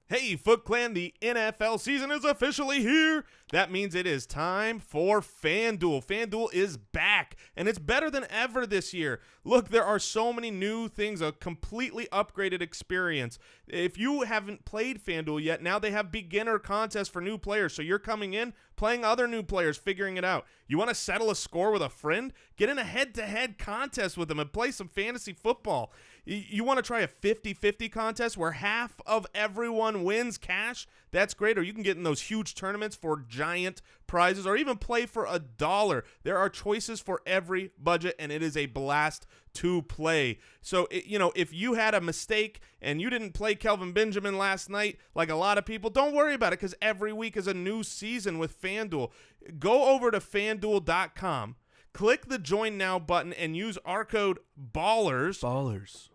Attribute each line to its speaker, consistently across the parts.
Speaker 1: Hey, Foot Clan, the NFL season is officially here. That means it is time for FanDuel. FanDuel is back, and it's better than ever this year. Look, there are so many new things, a completely upgraded experience. If you haven't played FanDuel yet, now they have beginner contests for new players, so you're coming in, playing other new players, figuring it out. You want to settle a score with a friend? Get in a head-to-head contest with them and play some fantasy football. You want to try a 50-50 contest where half of everyone wins cash? That's great. Or you can get in those huge tournaments for giant prizes, or even play for $1. There are choices for every budget, and it is a blast to play. So, if you had a mistake and you didn't play Kelvin Benjamin last night like a lot of people, don't worry about it, because every week is a new season with FanDuel. Go over to FanDuel.com. Click the Join Now button and use our code BALLERS.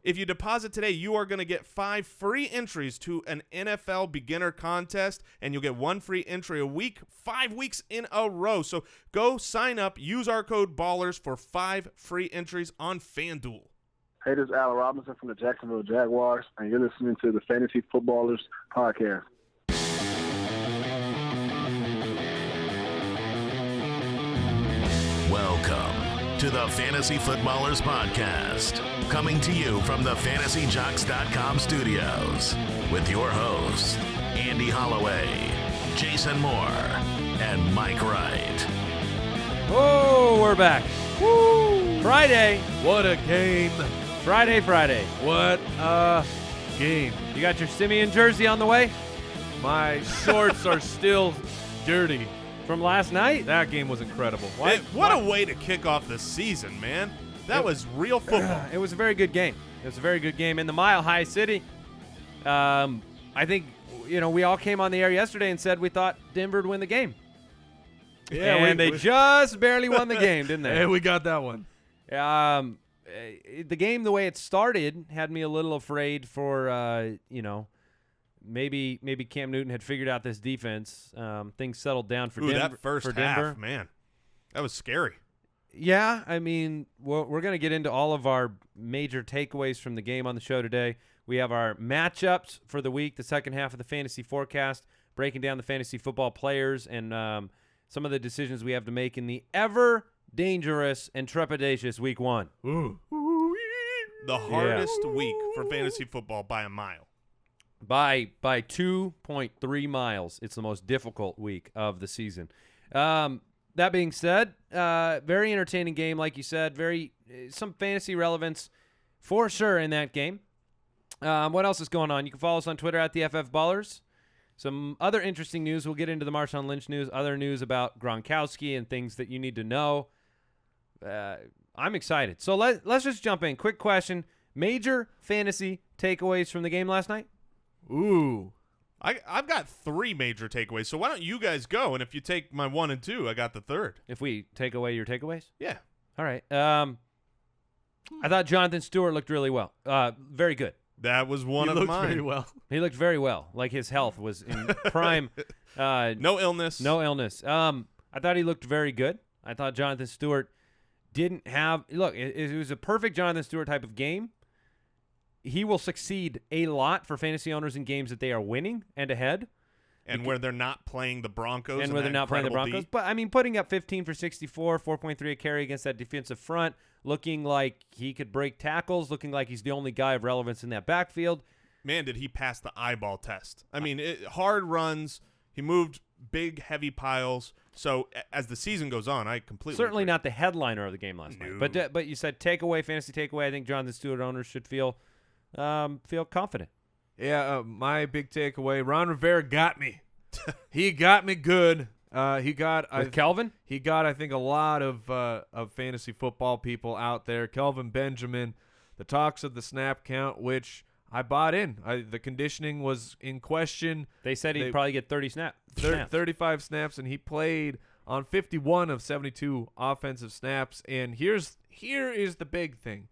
Speaker 1: If you deposit today, you are going to get 5 free entries to an NFL beginner contest, and you'll get 1 free entry a week, 5 weeks in a row. So go sign up, use our code BALLERS for 5 free entries on FanDuel.
Speaker 2: Hey, this is Allen Robinson from the Jacksonville Jaguars, and you're listening to the Fantasy Footballers Podcast.
Speaker 3: Welcome to the Fantasy Footballers Podcast, coming to you from the FantasyJocks.com studios with your hosts, Andy Holloway, Jason Moore, and Mike Wright.
Speaker 4: Oh, we're back. Woo! Friday.
Speaker 5: What a game.
Speaker 4: Friday.
Speaker 5: What a game.
Speaker 4: You got your Siemian jersey on the way?
Speaker 5: My shorts are still dirty.
Speaker 4: From last night?
Speaker 5: That game was incredible.
Speaker 1: What a way to kick off the season, man. That was real football.
Speaker 4: It was a very good game. In the Mile High City. I think, we all came on the air yesterday and said we thought Denver would win the game.
Speaker 5: Yeah,
Speaker 4: and they just barely won the game, didn't they?
Speaker 5: Hey, we got that one.
Speaker 4: The game, the way it started, had me a little afraid for, maybe Cam Newton had figured out this defense. Things settled down for Denver.
Speaker 1: That first half, man, that was scary.
Speaker 4: Yeah, I mean, we're going to get into all of our major takeaways from the game on the show today. We have our matchups for the week, the second half of the fantasy forecast, breaking down the fantasy football players and some of the decisions we have to make in the ever dangerous and trepidatious week 1.
Speaker 5: Ooh.
Speaker 1: The hardest week for fantasy football by a mile.
Speaker 4: By 2.3 miles. It's the most difficult week of the season. That being said, very entertaining game, like you said. Some fantasy relevance for sure in that game. What else is going on? You can follow us on Twitter at the FF Ballers. Some other interesting news. We'll get into the Marshawn Lynch news, other news about Gronkowski and things that you need to know. I'm excited. So let's just jump in. Quick question. Major fantasy takeaways from the game last night?
Speaker 5: Ooh.
Speaker 1: I've got 3 major takeaways, so why don't you guys go? And if you take my 1 and 2, I got the 3rd.
Speaker 4: If we take away your takeaways?
Speaker 1: Yeah.
Speaker 4: All right. I thought Jonathan Stewart looked really well. Very good.
Speaker 1: That was one of
Speaker 5: mine.
Speaker 1: Very
Speaker 5: well.
Speaker 4: He looked very well. Like his health was in prime.
Speaker 1: No illness.
Speaker 4: I thought he looked very good. I thought Jonathan Stewart didn't have – look, it was a perfect Jonathan Stewart type of game. He will succeed a lot for fantasy owners in games that they are winning and ahead.
Speaker 1: And where they're not playing the Broncos.
Speaker 4: And where they're not playing the Broncos. But, I mean, putting up 15 for 64, 4.3 a carry against that defensive front, looking like he could break tackles, looking like he's the only guy of relevance in that backfield.
Speaker 1: Man, did he pass the eyeball test. I mean, hard runs. He moved big, heavy piles. So as the season goes on, I completely
Speaker 4: Certainly
Speaker 1: agree.
Speaker 4: not the headliner of the game last night. But you said fantasy takeaway. I think Jonathan Stewart owners should feel confident.
Speaker 5: Yeah, my big takeaway, Ron Rivera got me. He got me good. With
Speaker 4: Kelvin?
Speaker 5: He got, I think, a lot of fantasy football people out there. Kelvin Benjamin, the talks of the snap count, which I bought in. The conditioning was in question.
Speaker 4: They said he'd probably get 30 snaps.
Speaker 5: 35 snaps, and he played on 51 of 72 offensive snaps. And here is the big thing.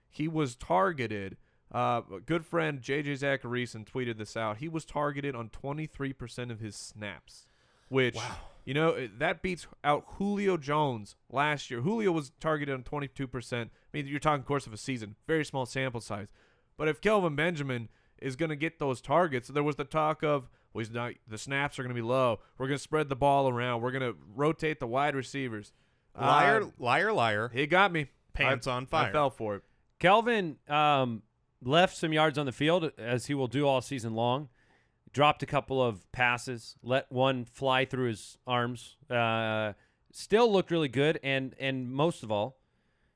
Speaker 5: He was targeted. A good friend J.J. Zacharyson tweeted this out. He was targeted on 23% of his snaps, which, that beats out Julio Jones last year. Julio was targeted on 22%. I mean, you're talking course of a season, very small sample size. But if Kelvin Benjamin is going to get those targets. There was the talk of, well, the snaps are going to be low. We're going to spread the ball around. We're going to rotate the wide receivers.
Speaker 1: Liar.
Speaker 5: He got me.
Speaker 1: Pants on fire.
Speaker 5: I fell for it.
Speaker 4: Kelvin left some yards on the field, as he will do all season long. Dropped a couple of passes, let one fly through his arms. Still looked really good, and most of all,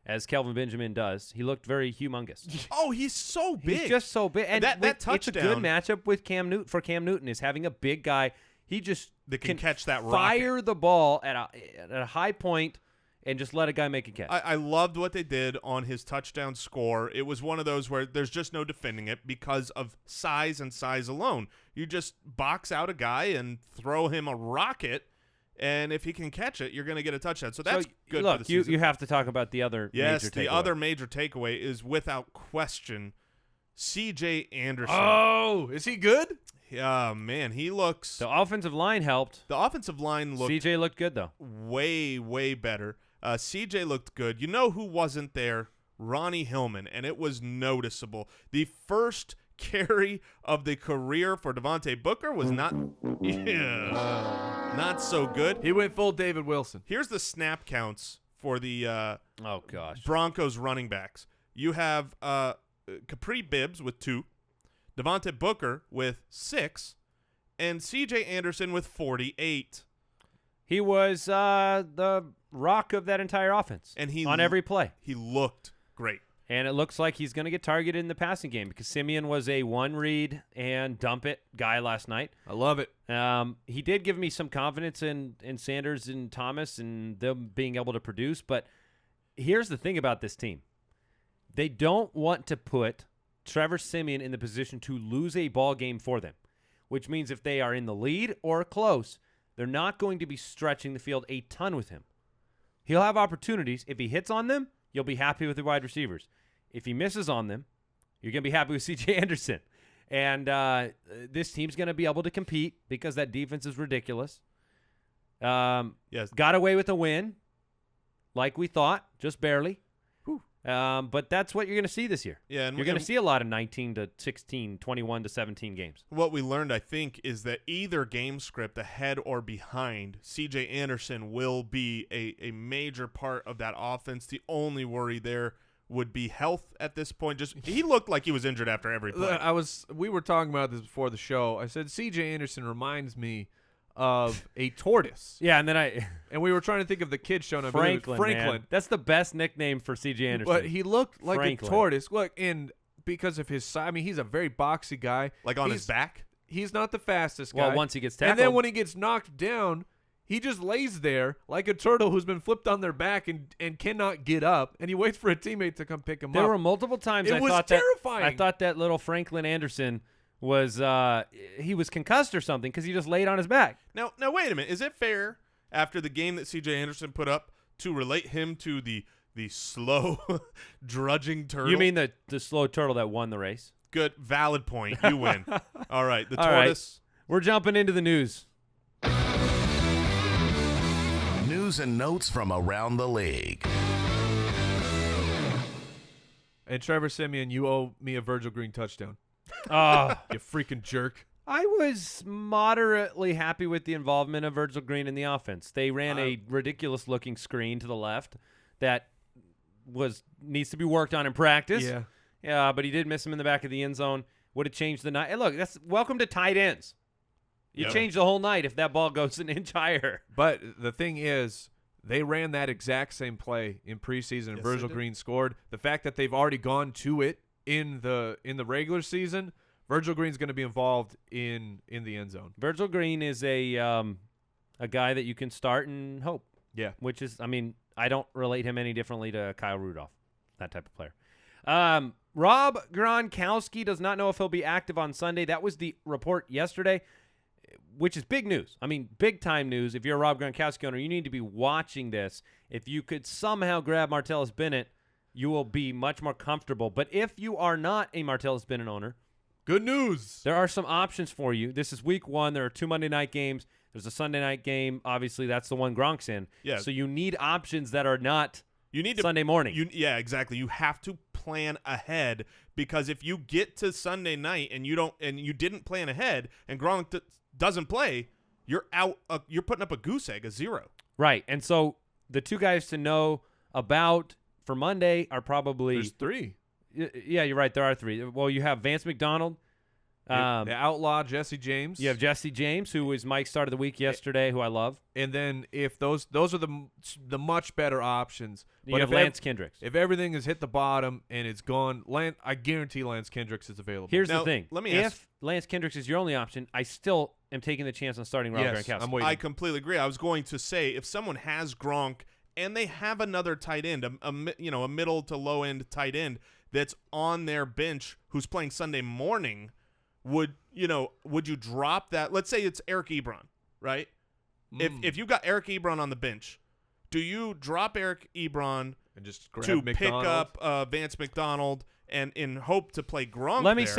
Speaker 4: as Kelvin Benjamin does, he looked very humongous.
Speaker 1: Oh, he's so big.
Speaker 4: He's just so big. And
Speaker 1: that touchdown.
Speaker 4: It's a good matchup with Cam Newton for Cam Newton, is having a big guy. He just
Speaker 1: that can catch that rocket.
Speaker 4: Fire the ball at a high point and just let a guy make a catch.
Speaker 1: I loved what they did on his touchdown score. It was one of those where there's just no defending it because of size and size alone. You just box out a guy and throw him a rocket, and if he can catch it, you're going to get a touchdown. So that's good for the season.
Speaker 4: You have to talk about the other major takeaway.
Speaker 1: The other major takeaway is, without question, C.J. Anderson.
Speaker 5: Oh, is he good?
Speaker 1: Yeah, man, he looks.
Speaker 4: The offensive line helped.
Speaker 1: The offensive line looked.
Speaker 4: C.J. looked good, though.
Speaker 1: Way, way better. C.J. looked good. You know who wasn't there? Ronnie Hillman, and it was noticeable. The first carry of the career for Devontae Booker was not so good.
Speaker 5: He went full David Wilson.
Speaker 1: Here's the snap counts for the Broncos running backs. You have Capri Bibbs with 2, Devontae Booker with 6, and C.J. Anderson with 48.
Speaker 4: He was the rock of that entire offense,
Speaker 1: and
Speaker 4: on every play.
Speaker 1: He looked great.
Speaker 4: And it looks like he's going to get targeted in the passing game because Siemian was a one-read and dump-it guy last night.
Speaker 5: I love it.
Speaker 4: He did give me some confidence in Sanders and Thomas and them being able to produce. But here's the thing about this team. They don't want to put Trevor Siemian in the position to lose a ball game for them, which means if they are in the lead or close, they're not going to be stretching the field a ton with him. He'll have opportunities. If he hits on them, you'll be happy with the wide receivers. If he misses on them, you're going to be happy with C.J. Anderson. And this team's going to be able to compete because that defense is ridiculous.
Speaker 1: Yes.
Speaker 4: Got away with a win, like we thought, just barely. But that's what you're going to see this year.
Speaker 1: Yeah, and
Speaker 4: you're going to see a lot of 19 to 16, 21 to 17 games.
Speaker 1: What we learned, I think, is that either game script, ahead or behind, C.J. Anderson will be a major part of that offense. The only worry there would be health at this point. Just he looked like he was injured after every play.
Speaker 5: We were talking about this before the show. I said C.J. Anderson reminds me of a tortoise.
Speaker 4: Yeah, and
Speaker 5: we were trying to think of the kid showing up.
Speaker 4: Franklin.
Speaker 5: Man.
Speaker 4: That's the best nickname for C.J. Anderson.
Speaker 5: But he looked like
Speaker 4: Franklin.
Speaker 5: a tortoise. Look, and because of his size, I mean, he's a very boxy guy.
Speaker 1: Like on his back?
Speaker 5: He's not the fastest guy.
Speaker 4: Well, once he gets tackled.
Speaker 5: And then when he gets knocked down, he just lays there like a turtle who's been flipped on their back and cannot get up, and he waits for a teammate to come pick him up.
Speaker 4: There were multiple times
Speaker 5: I thought terrifying.
Speaker 4: I thought that little Franklin Anderson was he was concussed or something because he just laid on his back.
Speaker 1: Now wait a minute. Is it fair after the game that C.J. Anderson put up to relate him to the slow drudging turtle?
Speaker 4: You mean the slow turtle that won the race?
Speaker 1: Good, valid point. You win. All right, the
Speaker 4: All
Speaker 1: tortoise.
Speaker 4: Right. We're jumping into the news.
Speaker 3: News and notes from around the league.
Speaker 5: And Trevor Siemian, you owe me a Virgil Green touchdown. You freaking jerk.
Speaker 4: I was moderately happy with the involvement of Virgil Green in the offense. They ran a ridiculous-looking screen to the left that needs to be worked on in practice. Yeah, but he did miss him in the back of the end zone. Would have changed the night. Hey, look, welcome to tight ends. You change the whole night if that ball goes an inch higher.
Speaker 5: But the thing is, they ran that exact same play in preseason, and Virgil Green scored. The fact that they've already gone to it in the regular season, Virgil Green's going to be involved in the end zone.
Speaker 4: Virgil Green is a guy that you can start and hope.
Speaker 5: Yeah.
Speaker 4: Which is, I mean, I don't relate him any differently to Kyle Rudolph, that type of player. Rob Gronkowski does not know if he'll be active on Sunday. That was the report yesterday, which is big news. I mean, big-time news. If you're a Rob Gronkowski owner, you need to be watching this. If you could somehow grab Martellus Bennett, you will be much more comfortable. But if you are not a Martellus Bennett owner,
Speaker 5: good news.
Speaker 4: There are some options for you. This is week 1. There are 2 Monday night games. There's a Sunday night game. Obviously, that's the one Gronk's in.
Speaker 1: Yeah.
Speaker 4: So you need options that are not Sunday morning.
Speaker 1: Yeah, exactly. You have to plan ahead because if you get to Sunday night and you didn't plan ahead and Gronk doesn't play, you're out. You're putting up a goose egg, a 0.
Speaker 4: Right. And so the two guys to know about for Monday are probably
Speaker 5: There's 3.
Speaker 4: Yeah, you're right. There are 3. Well, you have Vance McDonald.
Speaker 5: The outlaw Jesse James.
Speaker 4: You have Jesse James, who was Mike's start of the week yesterday, who I love.
Speaker 5: And then if those are the much better options.
Speaker 4: You have Lance Kendricks.
Speaker 5: If everything has hit the bottom and it's gone, I guarantee Lance Kendricks is available.
Speaker 4: Here's
Speaker 1: Now,
Speaker 4: the thing.
Speaker 1: let me
Speaker 4: if
Speaker 1: ask-
Speaker 4: Lance Kendricks is your only option, I still am taking the chance on starting Rob
Speaker 5: Yes,
Speaker 4: Gronkowski.
Speaker 5: I'm waiting.
Speaker 1: I completely agree. I was going to say, if someone has Gronk and they have another tight end, a middle to low end tight end that's on their bench who's playing Sunday morning, would you drop that? Let's say it's Eric Ebron, right? If you got Eric Ebron on the bench, do you drop Eric Ebron
Speaker 5: and just grab
Speaker 1: to
Speaker 5: McDonald?
Speaker 1: pick up Vance McDonald and in hope to play Gronk?
Speaker 4: Let me
Speaker 1: there?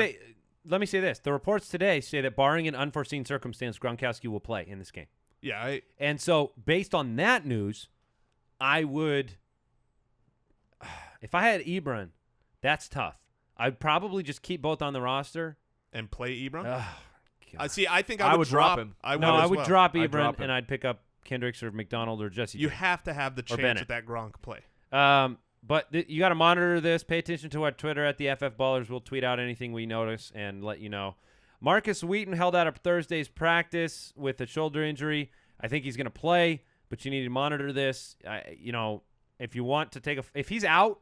Speaker 4: say this. The reports today say that barring an unforeseen circumstance, Gronkowski will play in this game.
Speaker 1: Yeah,
Speaker 4: And so based on that news, I would – if I had Ebron, that's tough. I'd probably just keep both on the roster.
Speaker 1: and play Ebron.
Speaker 4: Ugh, God.
Speaker 1: I think I would
Speaker 5: drop him.
Speaker 1: I would
Speaker 4: No,
Speaker 1: as
Speaker 4: I would
Speaker 1: well.
Speaker 4: drop
Speaker 5: I'd
Speaker 4: Ebron,
Speaker 5: drop him.
Speaker 4: and I'd pick up Kendricks or McDonald or Jesse
Speaker 1: You
Speaker 4: James.
Speaker 1: have to have the chance
Speaker 4: Bennett.
Speaker 1: at that Gronk play.
Speaker 4: But you got to monitor this. Pay attention to our Twitter at the FF Ballers. We'll tweet out anything we notice and let you know. Markus Wheaton held out of Thursday's practice with a shoulder injury. I think he's going to play, but you need to monitor this. If you want to if he's out,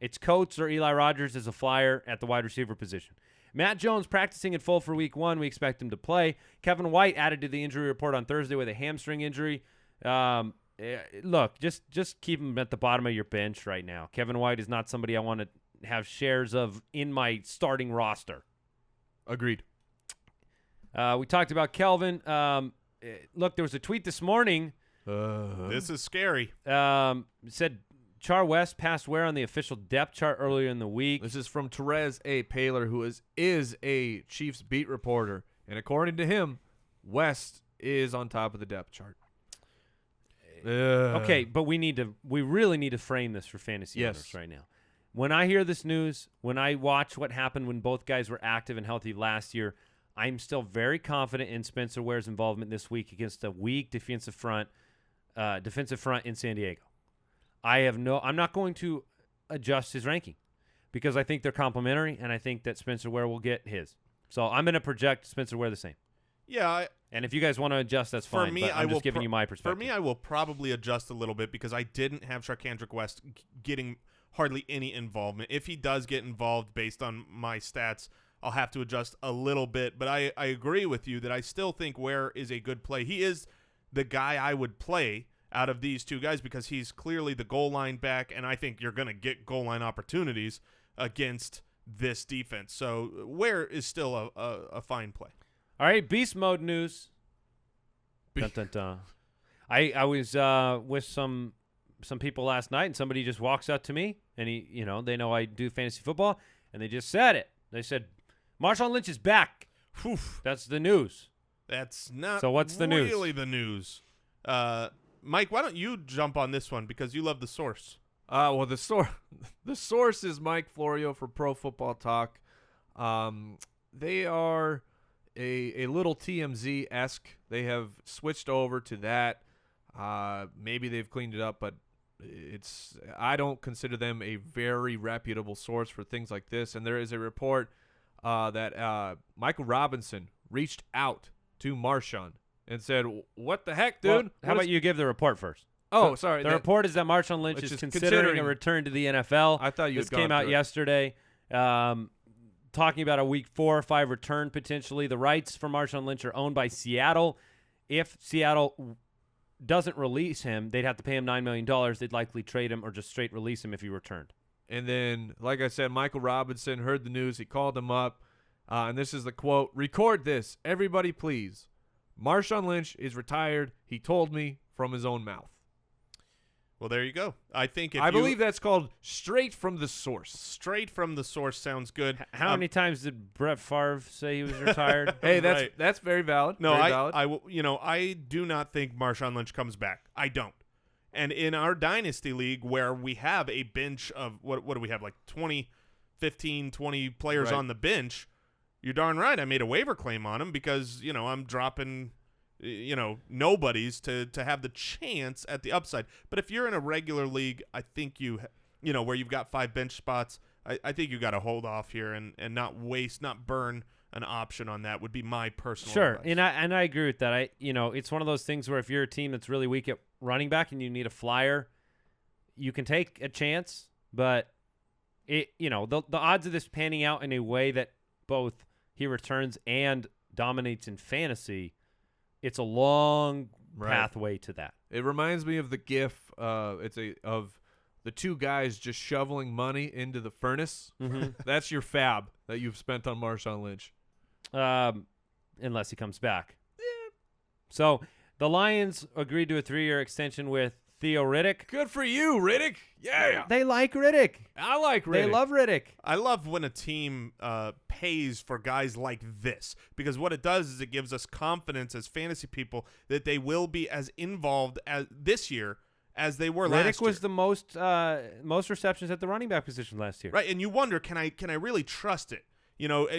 Speaker 4: it's Coates or Eli Rogers as a flyer at the wide receiver position. Matt Jones practicing in full for week 1. We expect him to play. Kevin White added to the injury report on Thursday with a hamstring injury. Look, just keep him at the bottom of your bench right now. Kevin White is not somebody I want to have shares of in my starting roster.
Speaker 5: Agreed.
Speaker 4: We talked about Kelvin. Look, there was a tweet this morning.
Speaker 1: This is scary.
Speaker 4: Said Char West passed Ware on the official depth chart earlier in the week.
Speaker 5: This is from Therese A. Paler, who is a Chiefs beat reporter. And according to him, West is on top of the depth chart.
Speaker 4: Okay, but we really need to frame this for fantasy
Speaker 5: Yes.
Speaker 4: owners right now. When I hear this news, when I watch what happened when both guys were active and healthy last year, I'm still very confident in Spencer Ware's involvement this week against a weak defensive front in San Diego. I'm not going to adjust his ranking because I think they're complementary, and I think that Spencer Ware will get his. So I'm going to project Spencer Ware the same.
Speaker 1: Yeah,
Speaker 4: And if you guys want to adjust, that's fine.
Speaker 1: for me,
Speaker 4: but I'm just giving you my perspective.
Speaker 1: For me, I will probably adjust a little bit because I didn't have Charcandrick West getting hardly any involvement. If he does get involved based on my stats, I'll have to adjust a little bit. But I agree with you that I still think Ware is a good play. He is the guy I would play out of these two guys because he's clearly the goal line back, and I think you're going to get goal line opportunities against this defense. So Ware is still a fine play.
Speaker 4: All right, beast mode news. Dun, dun, dun. I was with some people last night, and somebody just walks up to me, and they know I do fantasy football, and they just said it. They said, Marshawn Lynch is back. Whew, that's the news.
Speaker 1: That's not
Speaker 4: So what's the news?
Speaker 1: really the news. Mike, why don't you jump on this one because you love the source.
Speaker 5: Well, the source is Mike Florio for Pro Football Talk. They are a little TMZ-esque. They have switched over to that. Maybe they've cleaned it up, but I don't consider them a very reputable source for things like this. And there is a report that Michael Robinson reached out to Marshawn and said, "What the heck, dude?
Speaker 4: Well, how about you give the report first?
Speaker 5: Oh, sorry.
Speaker 4: The report is that Marshawn Lynch
Speaker 5: Which
Speaker 4: is
Speaker 5: is
Speaker 4: considering
Speaker 5: considering-
Speaker 4: a return to the NFL.
Speaker 5: I thought you
Speaker 4: This
Speaker 5: had gone
Speaker 4: came out
Speaker 5: through it.
Speaker 4: yesterday. Talking about a week 4 or 5 return potentially. The rights for Marshawn Lynch are owned by Seattle. If Seattle doesn't release him, they'd have to pay him $9 million. They'd likely trade him or just straight release him if he returned.
Speaker 5: And then, like I said, Michael Robinson heard the news. He called him up, and this is the quote. "Record this, everybody, please. Marshawn Lynch is retired. He told me from his own mouth."
Speaker 1: Well, there you go. I think
Speaker 5: I believe that's called straight from the source.
Speaker 1: straight from the source sounds good.
Speaker 4: How many times did Brett Favre say he was retired?
Speaker 5: Hey,
Speaker 1: Right.
Speaker 5: that's very valid.
Speaker 1: No,
Speaker 5: very valid.
Speaker 1: I do not think Marshawn Lynch comes back. I don't. And in our dynasty league, where we have a bench of what do we have, like 20 15, 20 players
Speaker 5: Right.
Speaker 1: on the bench, you're darn right I made a waiver claim on him because, I'm dropping, nobodies to have the chance at the upside. But if you're in a regular league, I think where you've got 5 bench spots, I think you got to hold off here and not burn an option on that would be my personal advice.
Speaker 4: And I agree with that. It's one of those things where if you're a team that's really weak at running back and you need a flyer, you can take a chance, but the odds of this panning out in a way that both he returns and dominates in fantasy, it's a long pathway to that.
Speaker 5: It reminds me of the GIF. Of the 2 guys just shoveling money into the furnace.
Speaker 4: Mm-hmm.
Speaker 5: That's your fab that you've spent on Marshawn Lynch.
Speaker 4: Unless he comes back. Yeah. So the Lions agreed to a 3-year extension with Theo Riddick.
Speaker 5: Good for you, Riddick. Yeah.
Speaker 4: They like Riddick.
Speaker 5: I like Riddick.
Speaker 4: They love Riddick.
Speaker 1: I love when a team pays for guys like this because what it does is it gives us confidence as fantasy people that they will be as involved as this year as they were last year.
Speaker 4: Riddick was the most receptions at the running back position last year.
Speaker 1: Right, and you wonder, can I really trust it?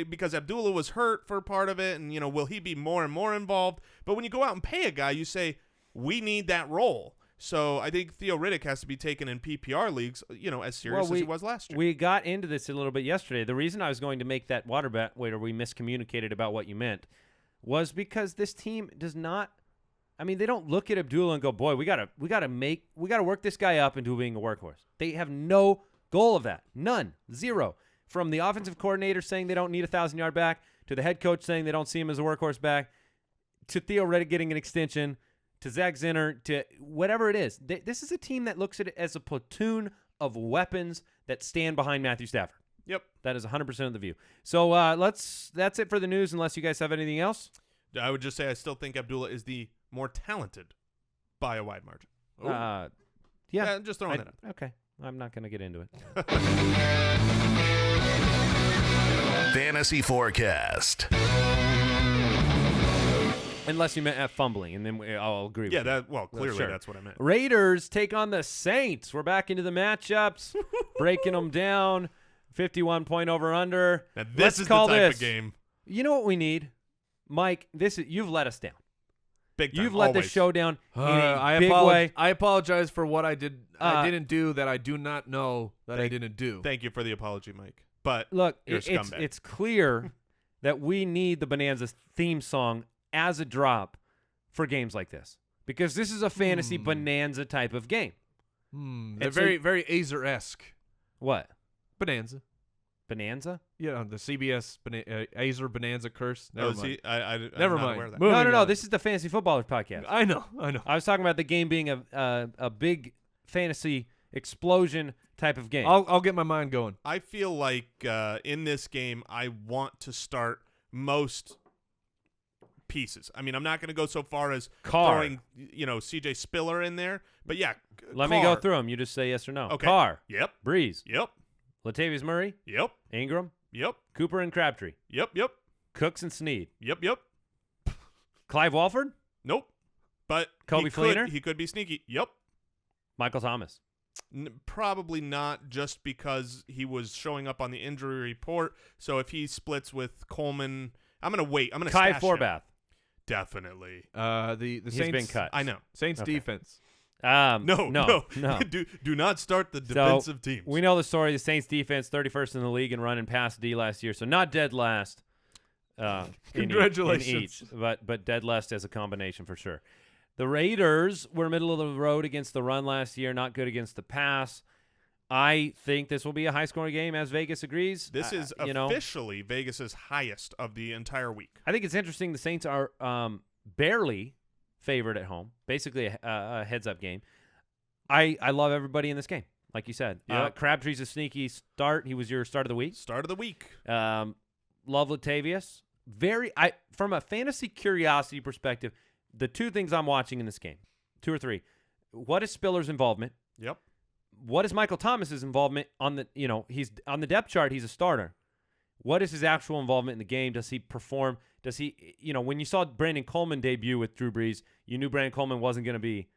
Speaker 1: Because Abdullah was hurt for part of it, and, will he be more and more involved? But when you go out and pay a guy, you say, we need that role. So I think Theo Riddick has to be taken in PPR leagues, as serious as he was last year.
Speaker 4: We got into this a little bit yesterday. The reason I was going to make that water bet where we miscommunicated about what you meant was because this team does not – they don't look at Abdullah and go, boy, we gotta work this guy up into being a workhorse. They have no goal of that. None. Zero. From the offensive coordinator saying they don't need a 1,000-yard back to the head coach saying they don't see him as a workhorse back to Theo Riddick getting an extension to Zach Zinner to whatever it is. This is a team that looks at it as a platoon of weapons that stand behind Matthew Stafford.
Speaker 1: Yep.
Speaker 4: That is 100% of the view. So that's it for the news unless you guys have anything else.
Speaker 1: I would just say I still think Abdullah is the more talented by a wide margin.
Speaker 4: Yeah.
Speaker 1: Just throwing that out.
Speaker 4: Okay. I'm not going to get into it.
Speaker 3: Fantasy Forecast.
Speaker 4: Unless you meant at fumbling, and then I'll agree with you.
Speaker 1: Clearly
Speaker 4: Sure.
Speaker 1: that's what I meant.
Speaker 4: Raiders take on the Saints. We're back into the matchups, breaking them down. 51-point over-under.
Speaker 1: Now
Speaker 4: Let's
Speaker 1: is
Speaker 4: call
Speaker 1: the type
Speaker 4: this.
Speaker 1: of game.
Speaker 4: You know what we need? Mike, you've let us down.
Speaker 1: Big time.
Speaker 4: You've let the
Speaker 1: always.
Speaker 4: show down in a big way.
Speaker 5: I apologize for what I did. I didn't do that. I do not know that I didn't do.
Speaker 1: Thank you for the apology, Mike. But
Speaker 4: Look,
Speaker 1: you're a scumbag.
Speaker 4: it's clear that we need the Bonanza theme song as a drop for games like this because this is a fantasy Bonanza type of game.
Speaker 5: They're very, very Azer-esque.
Speaker 4: What?
Speaker 5: Bonanza.
Speaker 4: Bonanza?
Speaker 5: Yeah, the CBS Azer Bonanza curse. Never mind.
Speaker 1: Never
Speaker 5: mind.
Speaker 1: Aware of that.
Speaker 5: Moving
Speaker 4: No.
Speaker 5: on.
Speaker 4: This is the Fantasy Footballers podcast.
Speaker 5: I know.
Speaker 4: I was talking about the game being a big fantasy explosion type of game.
Speaker 5: I'll get my mind going.
Speaker 1: I feel like in this game, I want to start most pieces. I'm not going to go so far as
Speaker 4: Carr.
Speaker 1: throwing, CJ Spiller in there, but yeah.
Speaker 4: Let me go through them. You just say yes or no.
Speaker 1: Okay.
Speaker 4: Carr.
Speaker 1: Yep.
Speaker 4: Brees.
Speaker 1: Yep.
Speaker 4: Latavius Murray.
Speaker 1: Yep.
Speaker 4: Ingram.
Speaker 1: Yep.
Speaker 4: Cooper and Crabtree.
Speaker 1: Yep.
Speaker 4: Cooks and Snead.
Speaker 1: Yep.
Speaker 4: Clive Walford.
Speaker 1: Nope. But
Speaker 4: Coby Fleener?
Speaker 1: He could be sneaky. Yep.
Speaker 4: Michael Thomas.
Speaker 1: Probably not, just because he was showing up on the injury report. So if he splits with Coleman, I'm going to wait. I'm going to
Speaker 4: Kai
Speaker 1: stash him.
Speaker 4: Forbath.
Speaker 1: Definitely.
Speaker 5: The
Speaker 4: He's
Speaker 5: Saints
Speaker 4: been cut.
Speaker 1: I know.
Speaker 5: Saints
Speaker 4: Okay.
Speaker 5: defense.
Speaker 4: No.
Speaker 1: do not start the defensive teams.
Speaker 4: We know the story. The Saints defense, 31st in the league in run and pass D last year, so not dead last.
Speaker 5: Congratulations.
Speaker 4: In each, but dead last as a combination for sure. The Raiders were middle of the road against the run last year, not good against the pass. I think this will be a high-scoring game, as Vegas agrees.
Speaker 1: This is officially Vegas's highest of the entire week.
Speaker 4: I think it's interesting. The Saints are barely favored at home, basically a heads-up game. I love everybody in this game, like you said.
Speaker 1: Yep.
Speaker 4: Crabtree's a sneaky start. He was your start of the week.
Speaker 1: Start of the week.
Speaker 4: Love Latavius. From a fantasy curiosity perspective, the two things I'm watching in this game, 2 or 3. What is Spiller's involvement?
Speaker 1: Yep.
Speaker 4: What is Michael Thomas's involvement on the, he's on the depth chart, he's a starter. What is his actual involvement in the game? Does he perform? Does he, when you saw Brandon Coleman debut with Drew Brees, you knew Brandon Coleman wasn't going to be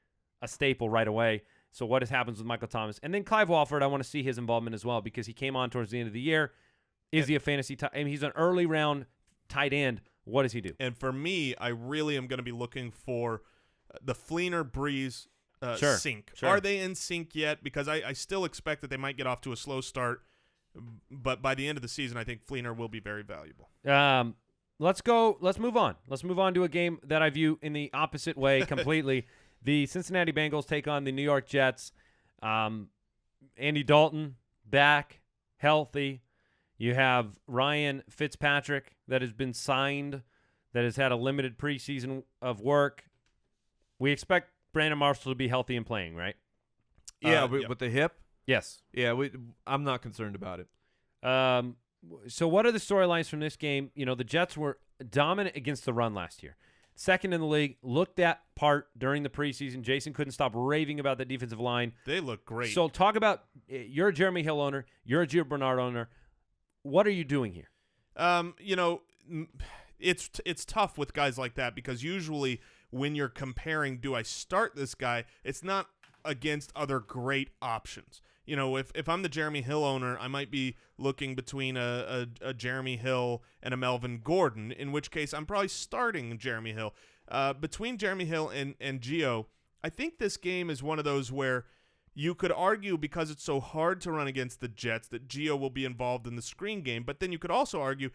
Speaker 4: a staple right away. So what happens with Michael Thomas? And then Clive Walford, I want to see his involvement as well because he came on towards the end of the year. Is he a fantasy I mean, he's an early round tight end. What does he do?
Speaker 1: And for me, I really am going to be looking for the Fleener Brees sync.
Speaker 4: Sure.
Speaker 1: Are they in sync yet? Because I still expect that they might get off to a slow start, but by the end of the season, I think Fleener will be very valuable.
Speaker 4: Let's move on. Let's move on to a game that I view in the opposite way completely. The Cincinnati Bengals take on the New York Jets. Andy Dalton back, healthy. You have Ryan Fitzpatrick that has been signed, that has had a limited preseason of work. We expect Brandon Marshall to be healthy and playing, right?
Speaker 5: Yeah, with the hip?
Speaker 4: Yes.
Speaker 5: Yeah, I'm not concerned about it.
Speaker 4: So what are the storylines from this game? You know, the Jets were dominant against the run last year. Second in the league, looked that part during the preseason. Jason couldn't stop raving about the defensive line.
Speaker 1: They look great.
Speaker 4: So talk about, you're a Jeremy Hill owner, you're a Gio Bernard owner. What are you doing here?
Speaker 1: You know, it's tough with guys like that because usually when you're comparing, do I start this guy, it's not against other great options. You know, if I'm the Jeremy Hill owner, I might be looking between a Jeremy Hill and a Melvin Gordon, in which case I'm probably starting Jeremy Hill. Between Jeremy Hill and Gio, I think this game is one of those where you could argue because it's so hard to run against the Jets that Gio will be involved in the screen game, but then you could also argue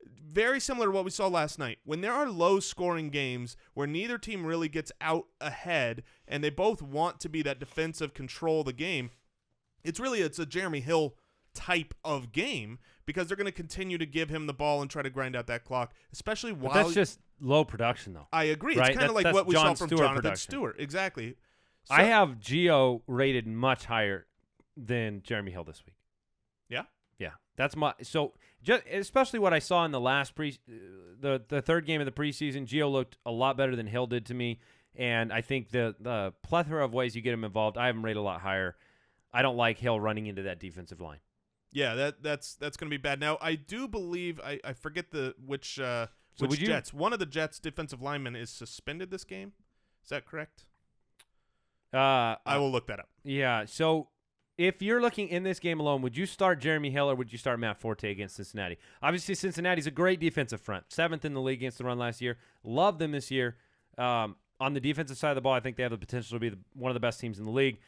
Speaker 1: very similar to what we saw last night. When there are low-scoring games where neither team really gets out ahead and they both want to be that defensive control of the game, it's a Jeremy Hill type of game because they're going to continue to give him the ball and try to grind out that clock, especially while...
Speaker 4: But that's just low production, though.
Speaker 1: I agree.
Speaker 4: Right?
Speaker 1: It's kind of like
Speaker 4: that's
Speaker 1: what we saw from Jonathan
Speaker 4: production.
Speaker 1: Stewart. Exactly. So,
Speaker 4: I have Gio rated much higher than Jeremy Hill this week.
Speaker 1: Yeah?
Speaker 4: Yeah. That's my – so just especially what I saw in the last the third game of the preseason, Gio looked a lot better than Hill did to me, and I think the plethora of ways you get him involved, I have him rated a lot higher. I don't like Hill running into that defensive line.
Speaker 1: Yeah, that's going to be bad. Now, I do believe I forget which Jets. One of the Jets' defensive linemen is suspended this game. Is that correct? I will look that up.
Speaker 4: Yeah. So if you're looking in this game alone, would you start Jeremy Hill or would you start Matt Forte against Cincinnati? Obviously, Cincinnati's a great defensive front. 7th in the league against the run last year. Love them this year. On the defensive side of the ball, I think they have the potential to be one of the best teams in the league.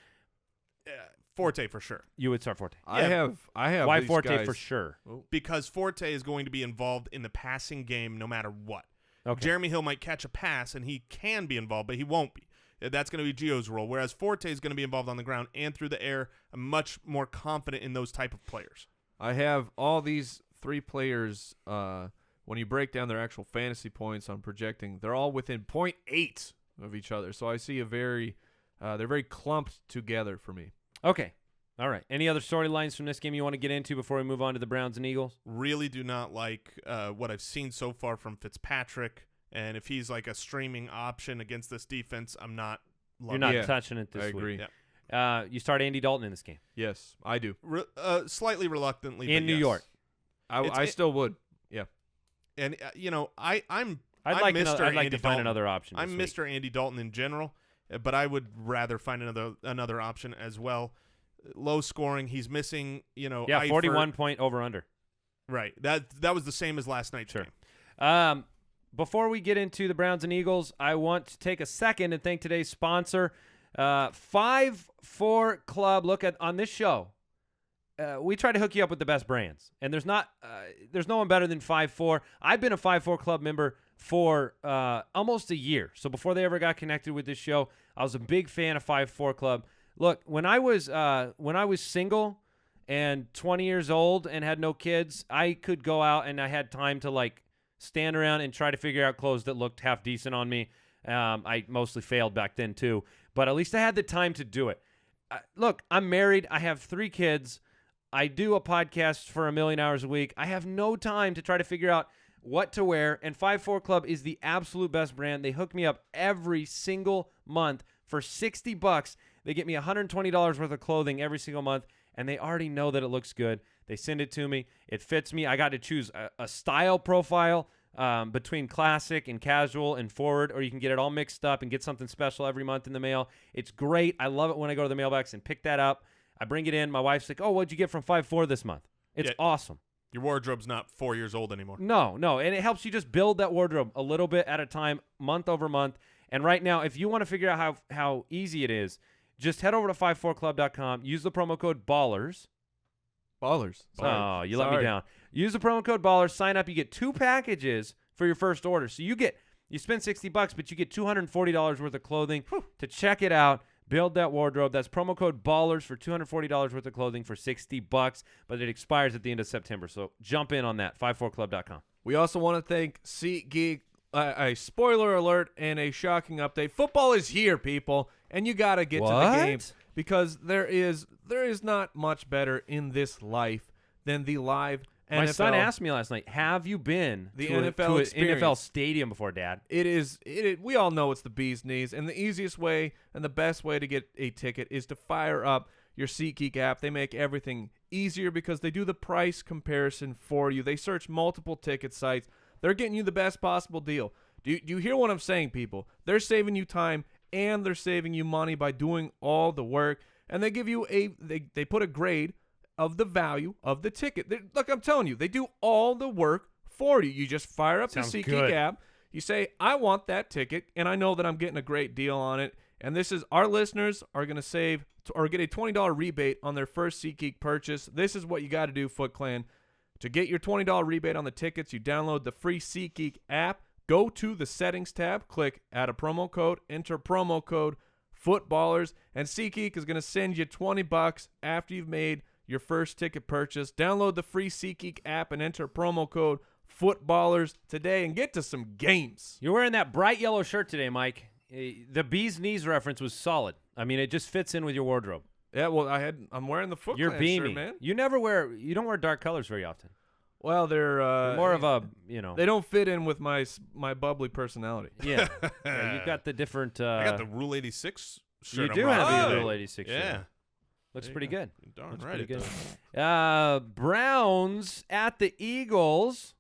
Speaker 1: Forte for sure.
Speaker 4: You would start Forte.
Speaker 5: I have.
Speaker 4: Why
Speaker 5: these
Speaker 4: Forte
Speaker 5: guys.
Speaker 4: for sure?
Speaker 1: Because Forte is going to be involved in the passing game no matter what.
Speaker 4: Okay.
Speaker 1: Jeremy Hill might catch a pass and he can be involved, but he won't be. That's going to be Gio's role, whereas Forte is going to be involved on the ground and through the air. I'm much more confident in those type of players.
Speaker 5: I have all these three players, when you break down their actual fantasy points on projecting, they're all within 0.8 of each other. So I see they're very clumped together for me.
Speaker 4: Okay. All right. Any other storylines from this game you want to get into before we move on to the Browns and Eagles?
Speaker 1: Really do not like what I've seen so far from Fitzpatrick. And if he's like a streaming option against this defense, I'm not loving
Speaker 4: You're
Speaker 1: it.
Speaker 4: not touching it this
Speaker 5: I
Speaker 4: week.
Speaker 5: agree.
Speaker 1: Yeah.
Speaker 4: You start Andy Dalton in this game.
Speaker 5: Yes, I do.
Speaker 1: Slightly reluctantly.
Speaker 4: In
Speaker 1: but
Speaker 4: New
Speaker 1: yes.
Speaker 4: York.
Speaker 5: I still would. Yeah.
Speaker 1: And, I'm
Speaker 4: I'd like
Speaker 1: Mr.
Speaker 4: to
Speaker 1: Andy
Speaker 4: find
Speaker 1: Dalton.
Speaker 4: another option.
Speaker 1: I'm
Speaker 4: this week.
Speaker 1: Mr. Andy Dalton in general, but I would rather find another option as well. Low scoring. He's missing,
Speaker 4: Yeah,
Speaker 1: Eifert.
Speaker 4: 41 point over-under.
Speaker 1: Right. That was the same as last night's
Speaker 4: Sure.
Speaker 1: game.
Speaker 4: Before we get into the Browns and Eagles, I want to take a second and thank today's sponsor, 5-4 Club. Look at on this show, we try to hook you up with the best brands, and there's no one better than 5-4. I've been a 5-4 Club member for almost a year. So before they ever got connected with this show, I was a big fan of 5-4 Club. Look, when I was single and 20 years old and had no kids, I could go out and I had time to stand around and try to figure out clothes that looked half decent on me. I mostly failed back then too, but at least I had the time to do it. Look, I'm married. I have 3 kids. I do a podcast for 1 million hours a week. I have no time to try to figure out what to wear, and 5-4 Club is the absolute best brand. They hook me up every single month for $60. They get me $120 worth of clothing every single month, and they already know that it looks good. They send it to me. It fits me. I got to choose a style profile. between classic and casual and forward, or you can get it all mixed up and get something special every month in the mail. It's great. I love it when I go to the mailbox and pick that up. I bring it in. My wife's like, oh, what'd you get from 5-4 this month? It's awesome.
Speaker 1: Your wardrobe's not 4 years old anymore.
Speaker 4: No. And it helps you just build that wardrobe a little bit at a time, month over month. And right now, if you want to figure out how easy it is, just head over to 54club.com. Use the promo code BALLERS.
Speaker 5: Ballers.
Speaker 4: Oh, you let me down. Use the promo code BALLERS. Sign up. You get 2 packages for your first order. So you spend $60, but you get $240 worth of clothing to check it out. Build that wardrobe. That's promo code BALLERS for $240 worth of clothing for $60, but it expires at the end of September. So jump in on that. 54club.com.
Speaker 5: We also want to thank SeatGeek. A spoiler alert and a shocking update. Football is here, people, and you got to get to the games because there is not much better in this life than the live NFL.
Speaker 4: My son asked me last night, have you been
Speaker 5: to
Speaker 4: an NFL stadium before, Dad?
Speaker 5: We all know it's the bee's knees, and the easiest way and the best way to get a ticket is to fire up your SeatGeek app. They make everything easier because they do the price comparison for you. They search multiple ticket sites. They're getting you the best possible deal. Do you hear what I'm saying, people? They're saving you time and they're saving you money by doing all the work. And they give you they put a grade of the value of the ticket. Look, I'm telling you, they do all the work for you. You just fire up the SeatGeek app. You say, I want that ticket, and I know that I'm getting a great deal on it. And this is our listeners are going to save or get a $20 rebate on their first SeatGeek purchase. This is what you got to do, Foot Clan. To get your $20 rebate on the tickets, you download the free SeatGeek app, go to the settings tab, click add a promo code, enter promo code FOOTBALLERS, and SeatGeek is going to send you $20 after you've made your first ticket purchase. Download the free SeatGeek app and enter promo code FOOTBALLERS today and get to some games.
Speaker 4: You're wearing that bright yellow shirt today, Mike. The bee's knees reference was solid. I mean, it just fits in with your wardrobe.
Speaker 5: Yeah, well, I'm wearing the Foot
Speaker 4: You're
Speaker 5: Clan
Speaker 4: beaming,
Speaker 5: shirt, man.
Speaker 4: You don't wear dark colors very often.
Speaker 5: Well, they're
Speaker 4: more of a,
Speaker 5: They don't fit in with my bubbly personality.
Speaker 4: Yeah. You've got the different.
Speaker 1: I got the Rule 86 shirt.
Speaker 4: You do have the Rule 86 shirt.
Speaker 1: Yeah.
Speaker 4: Looks pretty good.
Speaker 1: Darn
Speaker 4: Looks
Speaker 1: right.
Speaker 4: pretty good. Browns at the Eagles.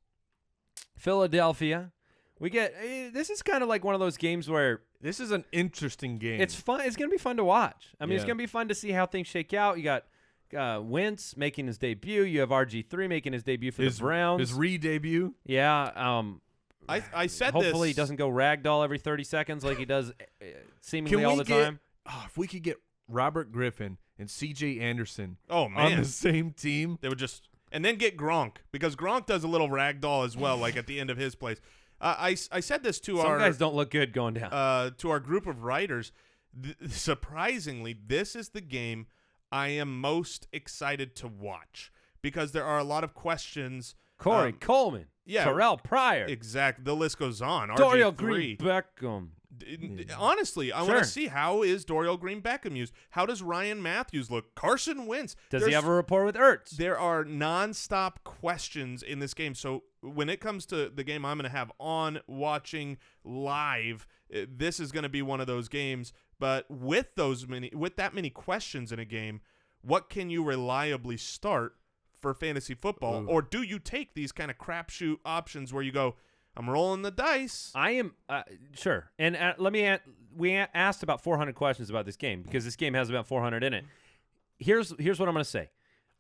Speaker 4: Philadelphia. We get this is kind of like one of those games where
Speaker 5: this is an interesting game.
Speaker 4: it's fun. It's going to be fun to watch. I mean, it's
Speaker 5: Yeah.
Speaker 4: going to be fun to see how things shake out. You got Wentz making his debut. You have RG3 making his debut for the Browns.
Speaker 5: His re-debut.
Speaker 4: Yeah.
Speaker 1: I said
Speaker 4: hopefully
Speaker 1: this.
Speaker 4: he doesn't go ragdoll every 30 seconds like he does seemingly all the time.
Speaker 5: If we could get Robert Griffin and C.J. Anderson
Speaker 1: Oh, man.
Speaker 5: on the same team.
Speaker 1: They would just – and then get Gronk because Gronk does a little ragdoll as well, like at the end of his plays. I said this to
Speaker 4: Some guys don't look good going down.
Speaker 1: To our group of writers. Surprisingly, this is the game I am most excited to watch because there are a lot of questions.
Speaker 4: Corey Coleman.
Speaker 1: Yeah.
Speaker 4: Terrell Pryor.
Speaker 1: Exactly. The list goes on.
Speaker 4: Dorial
Speaker 1: RG3.
Speaker 4: Green-Beckham.
Speaker 1: Honestly, I want to see how is Dorial Green-Beckham used. How does Ryan Matthews look? Carson Wentz.
Speaker 4: Does he have a rapport with Ertz?
Speaker 1: There are nonstop questions in this game. So when it comes to the game I'm going to have on watching live, this is going to be one of those games. But with that many questions in a game, what can you reliably start for fantasy football? Or do you take these kind of crapshoot options where you go, I'm rolling the dice?
Speaker 4: I am sure. And we asked about 400 questions about this game because this game has about 400 in it. Here's what I'm going to say.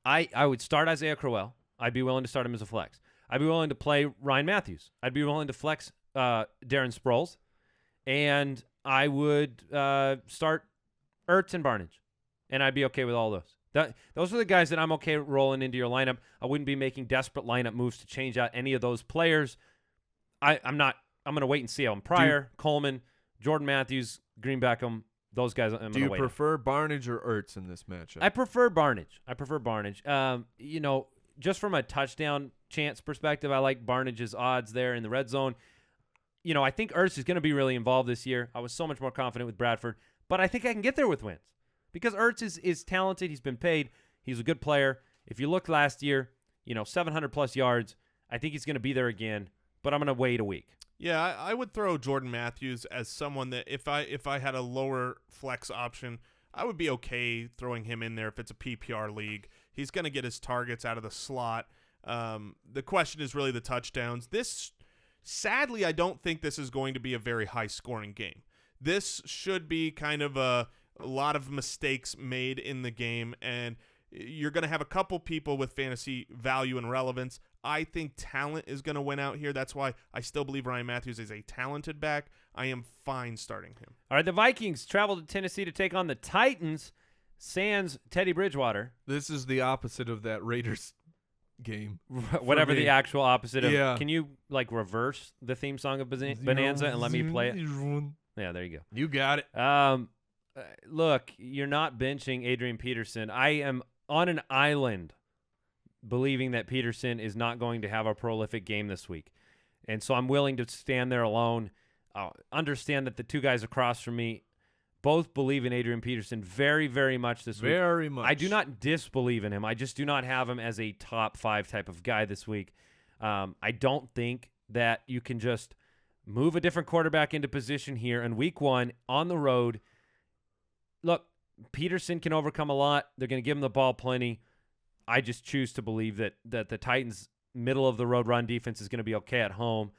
Speaker 4: I would start Isaiah Crowell. I'd be willing to start him as a flex. I'd be willing to play Ryan Matthews. I'd be willing to flex Darren Sproles. And I would start Ertz and Barnage. And I'd be okay with all those. Those are the guys that I'm okay rolling into your lineup. I wouldn't be making desperate lineup moves to change out any of those players. I'm going to wait and see how Pryor, Coleman, Jordan Matthews, Green-Beckham, those guys.
Speaker 5: Do you prefer Barnage or Ertz in this matchup?
Speaker 4: I prefer Barnage. Just from a touchdown chance perspective, I like Barnage's odds there in the red zone. I think Ertz is going to be really involved this year. I was so much more confident with Bradford, but I think I can get there with Wentz because Ertz is talented. He's been paid. He's a good player. If you looked last year, 700-plus yards, I think he's going to be there again. But I'm going to wait a week.
Speaker 1: Yeah, I would throw Jordan Matthews as someone that if I had a lower flex option, I would be okay throwing him in there if it's a PPR league. He's going to get his targets out of the slot. The question is really the touchdowns. This Sadly, I don't think this is going to be a very high-scoring game. This should be kind of a lot of mistakes made in the game, and you're going to have a couple people with fantasy value and relevance. I think talent is going to win out here. That's why I still believe Ryan Matthews is a talented back. I am fine starting him.
Speaker 4: All right, the Vikings travel to Tennessee to take on the Titans. Sans Teddy Bridgewater.
Speaker 5: This is the opposite of that Raiders game.
Speaker 4: Whatever the actual opposite of.
Speaker 5: Yeah.
Speaker 4: Can you reverse the theme song of Bonanza and let me play it? Yeah, there you go.
Speaker 5: You got it.
Speaker 4: Look, you're not benching Adrian Peterson. I am on an island believing that Peterson is not going to have a prolific game this week. And so I'm willing to stand there alone. Understand that the two guys across from me both believe in Adrian Peterson very, very much this week.
Speaker 5: Very much.
Speaker 4: I do not disbelieve in him. I just do not have him as a top 5 type of guy this week. I don't think that you can just move a different quarterback into position here in week 1 on the road. Look, Peterson can overcome a lot. They're going to give him the ball plenty. I just choose to believe that the Titans' middle-of-the-road run defense is going to be okay at home,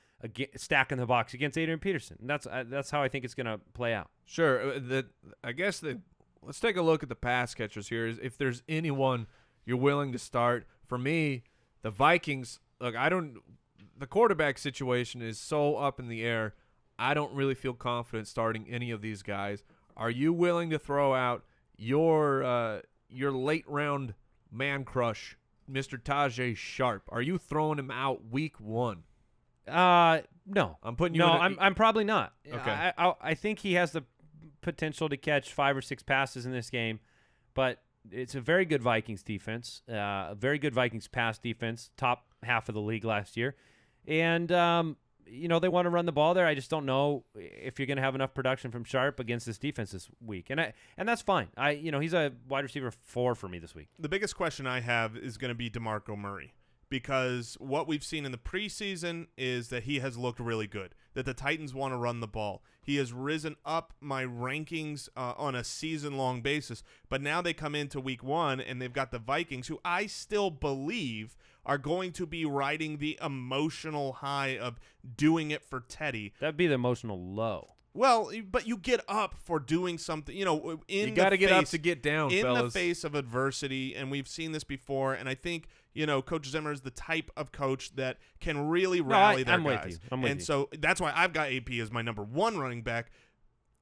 Speaker 4: stacking the box against Adrian Peterson. And that's how I think it's going to play out.
Speaker 5: Sure. Let's take a look at the pass catchers here. If there's anyone you're willing to start, for me, the Vikings. Look, the quarterback situation is so up in the air. I don't really feel confident starting any of these guys. Are you willing to throw out your late round man crush, Mr. Tajay Sharp? Are you throwing him out week 1?
Speaker 4: No.
Speaker 5: I'm putting you.
Speaker 4: No,
Speaker 5: in
Speaker 4: I'm probably not.
Speaker 5: Okay.
Speaker 4: I think he has the potential to catch 5 or 6 passes in this game, but it's a very good Vikings defense, a very good Vikings pass defense, top half of the league last year, and they want to run the ball there. I just don't know if you're going to have enough production from Sharp against this defense this week, and that's fine. He's a wide receiver 4 for me this week.
Speaker 1: The biggest question I have is going to be DeMarco Murray, because what we've seen in the preseason is that he has looked really good, that the Titans want to run the ball. He has risen up my rankings on a season-long basis, but now they come into week 1, and they've got the Vikings, who I still believe are going to be riding the emotional high of doing it for Teddy.
Speaker 4: That'd be the emotional low.
Speaker 1: Well, but you get up for doing something, you got
Speaker 5: to get up to get down,
Speaker 1: in
Speaker 5: fellas.
Speaker 1: the face of adversity, and we've seen this before, and I think, Coach Zimmer is the type of coach that can really rally their guys.
Speaker 4: I'm with you.
Speaker 1: And so that's why I've got AP as my number 1 running back.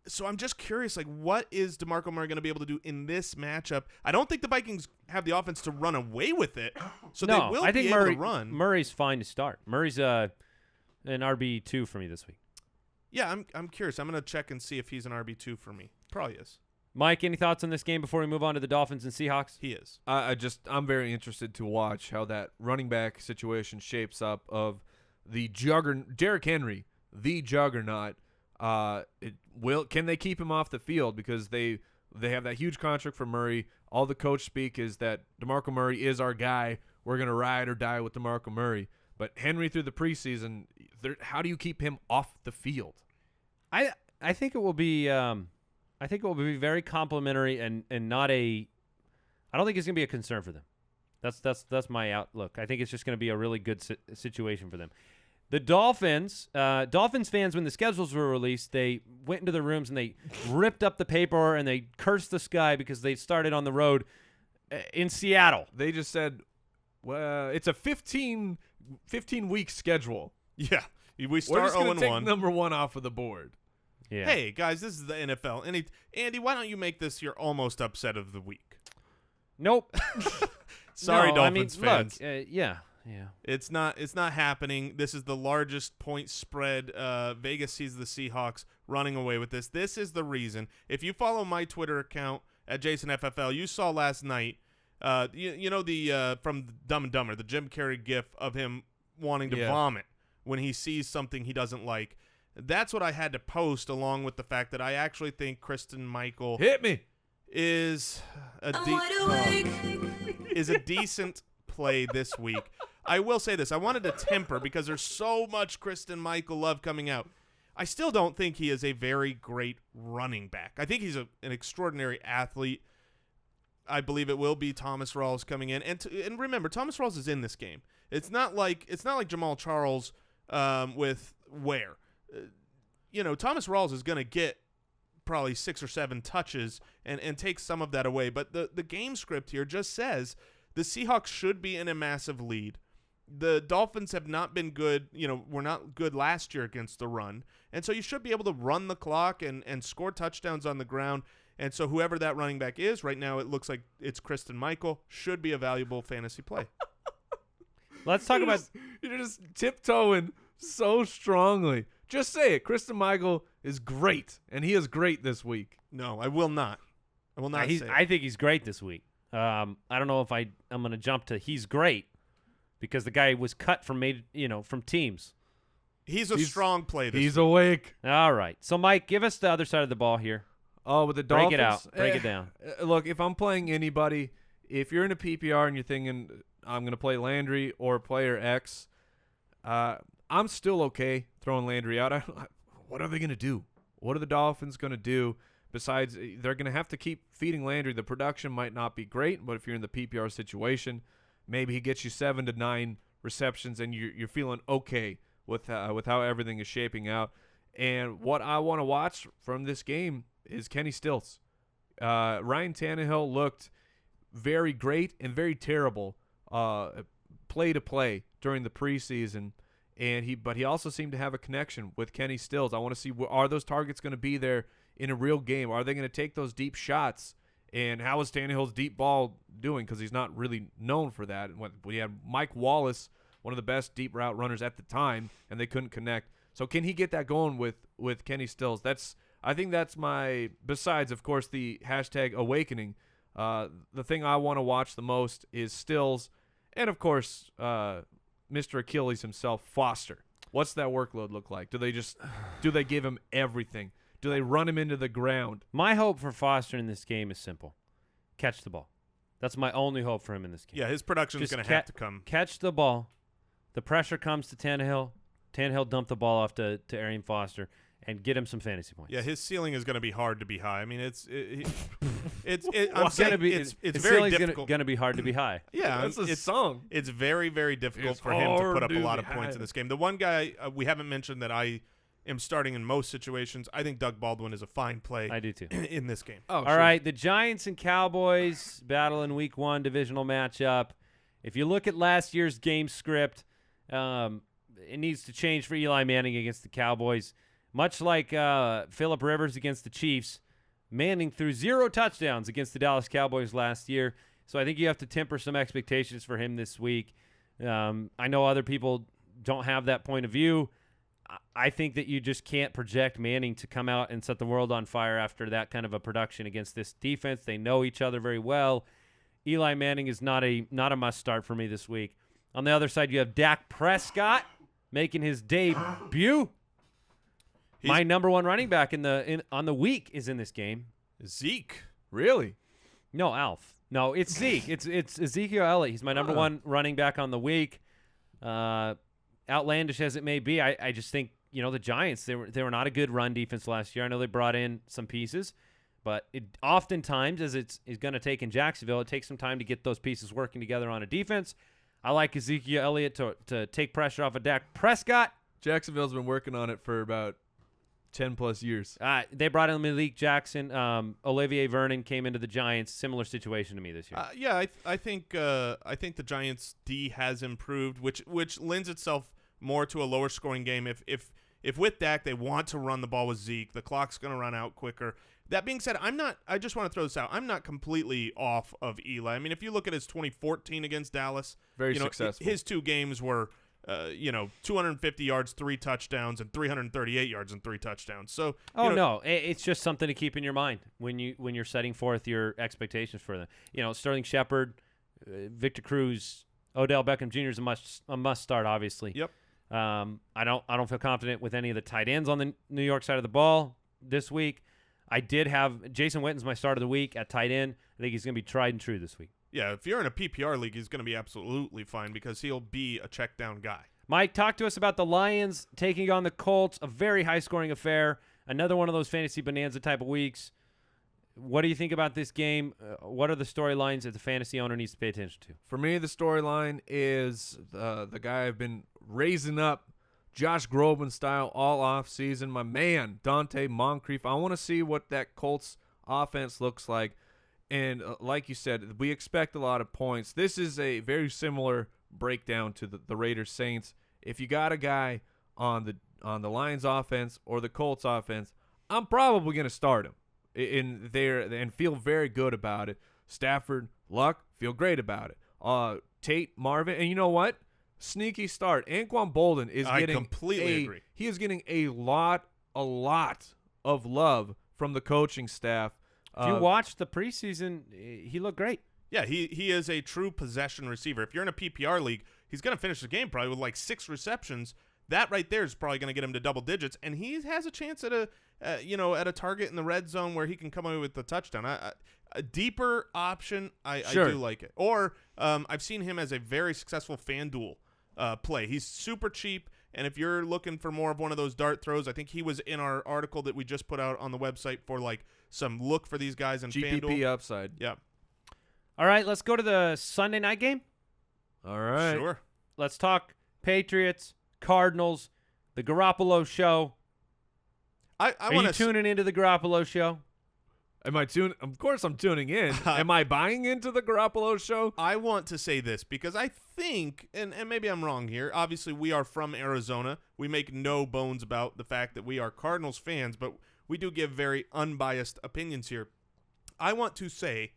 Speaker 1: So I'm just curious, what is DeMarco Murray going to be able to do in this matchup? I don't think the Vikings have the offense to run away with it, so they will be able to run.
Speaker 4: Murray's fine to start. Murray's an RB2 for me this week.
Speaker 1: Yeah, I'm curious. I'm going to check and see if he's an RB2 for me. Probably is.
Speaker 4: Mike, any thoughts on this game before we move on to the Dolphins and Seahawks?
Speaker 1: He is.
Speaker 5: I'm very interested to watch how that running back situation shapes up of the juggernaut, Derrick Henry, the juggernaut. Can they keep him off the field, because they have that huge contract for Murray. All the coach speak is that DeMarco Murray is our guy. We're going to ride or die with DeMarco Murray. But Henry through the preseason, how do you keep him off the field?
Speaker 4: I think it will be very complimentary and not a. I don't think it's going to be a concern for them. That's my outlook. I think it's just going to be a really good situation for them. The Dolphins fans, when the schedules were released, they went into the rooms and they ripped up the paper and they cursed the sky because they started on the road in Seattle.
Speaker 5: They just said, well, it's a 15-week schedule.
Speaker 1: Yeah. We start 0-1.
Speaker 5: We're just going to take number 1 off of the board.
Speaker 4: Yeah.
Speaker 1: Hey, guys, this is the NFL. Andy, why don't you make this your almost upset of the week?
Speaker 4: Nope.
Speaker 1: Sorry,
Speaker 4: no,
Speaker 1: Dolphins fans.
Speaker 4: Look, yeah.
Speaker 1: It's not happening. This is the largest point spread. Vegas sees the Seahawks running away with this. This is the reason. If you follow my Twitter account at JasonFFL, you saw last night, the from Dumb and Dumber, the Jim Carrey gif of him wanting to vomit when he sees something he doesn't like. That's what I had to post, along with the fact that I actually think Kristen Michael is a decent play this week. I will say this. I wanted to temper because there's so much Kristen Michael love coming out. I still don't think he is a very great running back. I think he's an extraordinary athlete. I believe it will be Thomas Rawls coming in. And remember, Thomas Rawls is in this game. It's not like Jamaal Charles with Ware. Thomas Rawls is going to get probably 6 or 7 touches and take some of that away. But the game script here just says the Seahawks should be in a massive lead. The Dolphins have not been good. Were not good last year against the run. And so you should be able to run the clock and score touchdowns on the ground. And so whoever that running back is, right now it looks like it's Kristen Michael, should be a valuable fantasy play.
Speaker 4: Let's talk about –
Speaker 5: You're just tiptoeing so strongly. Just say it. Kristen Michael is great, and he is great this week.
Speaker 1: No, I will not. I will not say it.
Speaker 4: I think he's great this week. I don't know if I'm going to jump to he's great because the guy was cut from teams.
Speaker 1: He's a strong play this
Speaker 5: He's
Speaker 1: week.
Speaker 5: awake.
Speaker 4: All right. So, Mike, give us the other side of the ball here.
Speaker 5: Oh, with the Dolphins?
Speaker 4: Break it out. Break it down.
Speaker 5: Look, if I'm playing anybody, if you're in a PPR and you're thinking I'm going to play Landry or player X, I'm still okay throwing Landry out. What are they going to do? What are the Dolphins going to do? Besides, they're going to have to keep feeding Landry. The production might not be great, but if you're in the PPR situation, maybe he gets you 7 to 9 receptions and you're feeling okay with how everything is shaping out. And what I want to watch from this game is Kenny Stills. Ryan Tannehill looked very great and very terrible play to play during the preseason, but he also seemed to have a connection with Kenny Stills. I want to see, are those targets going to be there in a real game? Are they going to take those deep shots? And how is Tannehill's deep ball doing? Because he's not really known for that. We had Mike Wallace, one of the best deep route runners at the time, and they couldn't connect. So can he get that going with Kenny Stills? I think that's my, besides, of course, the hashtag awakening, the thing I want to watch the most is Stills and, of course, Mr. Achilles himself, Foster. What's that workload look like? Do they give him everything? Do they run him into the ground?
Speaker 4: My hope for Foster in this game is simple. Catch the ball. That's my only hope for him in this game.
Speaker 1: Yeah, his production is going to have to come.
Speaker 4: Catch the ball. The pressure comes to Tannehill. Tannehill dump the ball off to Arian Foster and get him some fantasy points.
Speaker 1: Yeah, his ceiling is going to be hard to be high. I mean, it's very difficult.
Speaker 4: Going to be hard to be high.
Speaker 1: Yeah,
Speaker 5: that's a song.
Speaker 1: It's very, very difficult
Speaker 5: It's
Speaker 1: for him to put up a
Speaker 5: hard
Speaker 1: lot
Speaker 5: to
Speaker 1: of
Speaker 5: be
Speaker 1: points
Speaker 5: high.
Speaker 1: in this game. The one guy we haven't mentioned that I am starting in most situations, I think Doug Baldwin is a fine play.
Speaker 4: I do too.
Speaker 1: In this game.
Speaker 5: Oh,
Speaker 4: All right, the Giants and Cowboys battle in Week 1 divisional matchup. If you look at last year's game script, it needs to change for Eli Manning against the Cowboys. Much like Phillip Rivers against the Chiefs, Manning threw 0 touchdowns against the Dallas Cowboys last year. So I think you have to temper some expectations for him this week. I know other people don't have that point of view. I think that you just can't project Manning to come out and set the world on fire after that kind of a production against this defense. They know each other very well. Eli Manning is not a must start for me this week. On the other side, you have Dak Prescott making his debut. My number one running back on the week is in this game.
Speaker 1: Zeke.
Speaker 5: Really?
Speaker 4: No, Alf. No, it's Zeke. It's Ezekiel Elliott. He's my number one running back on the week. Outlandish as it may be, I just think the Giants they were not a good run defense last year. I know they brought in some pieces, but it oftentimes, as it's going to take in Jacksonville, it takes some time to get those pieces working together on a defense. I like Ezekiel Elliott to take pressure off of Dak Prescott.
Speaker 5: Jacksonville's been working on it for about 10-plus years.
Speaker 4: They brought in Malik Jackson. Olivier Vernon came into the Giants. Similar situation to me this year.
Speaker 1: I think the Giants' D has improved, which lends itself more to a lower scoring game. If with Dak they want to run the ball with Zeke, the clock's going to run out quicker. That being said, I just want to throw this out. I'm not completely off of Eli. I mean, if you look at his 2014 against Dallas,
Speaker 5: very successful.
Speaker 1: His 2 games were 250 yards, 3 touchdowns, and 338 yards and 3 touchdowns. So,
Speaker 4: no, it's just something to keep in your mind when you're setting forth your expectations for them. Sterling Shepard, Victor Cruz, Odell Beckham Jr. is a must start, obviously.
Speaker 1: Yep.
Speaker 4: I don't feel confident with any of the tight ends on the New York side of the ball this week. I did have Jason Witten's my start of the week at tight end. I think he's going to be tried and true this week.
Speaker 1: Yeah, if you're in a PPR league, he's going to be absolutely fine because he'll be a check down guy.
Speaker 4: Mike, talk to us about the Lions taking on the Colts, a very high-scoring affair, another one of those fantasy bonanza type of weeks. What do you think about this game? What are the storylines that the fantasy owner needs to pay attention to?
Speaker 5: For me, the storyline is the guy I've been raising up, Josh Groban style all off season. My man, Dante Moncrief. I want to see what that Colts offense looks like. And like you said, we expect a lot of points. This is a very similar breakdown to the Raiders Saints. If you got a guy on the Lions offense or the Colts offense, I'm probably going to start him in there and feel very good about it. Stafford, Luck, feel great about it. Tate, Marvin, and you know what? Sneaky start. Anquan Bolden is
Speaker 1: I completely agree.
Speaker 5: He is getting a lot of love from the coaching staff.
Speaker 4: If you watch the preseason, he looked great.
Speaker 1: Yeah, he is a true possession receiver. If you're in a PPR league, he's going to finish the game probably with like 6 receptions. That right there is probably going to get him to double digits, and he has a chance at a target in the red zone where he can come away with the touchdown. A deeper option, I do like it. Or I've seen him as a very successful FanDuel play. He's super cheap, and if you're looking for more of one of those dart throws, I think he was in our article that we just put out on the website for like some look for these guys in
Speaker 5: GPP
Speaker 1: FanDuel.
Speaker 5: upside.
Speaker 1: Yeah.
Speaker 4: All right, let's go to the Sunday night game.
Speaker 5: All right.
Speaker 1: Sure.
Speaker 4: Let's talk Patriots, Cardinals, the Garoppolo show. Are you tuning into the Garoppolo show?
Speaker 5: Of course I'm tuning in. Am I buying into the Garoppolo show?
Speaker 1: I want to say this because I think, and maybe I'm wrong here, obviously we are from Arizona. We make no bones about the fact that we are Cardinals fans, but we do give very unbiased opinions here. I want to say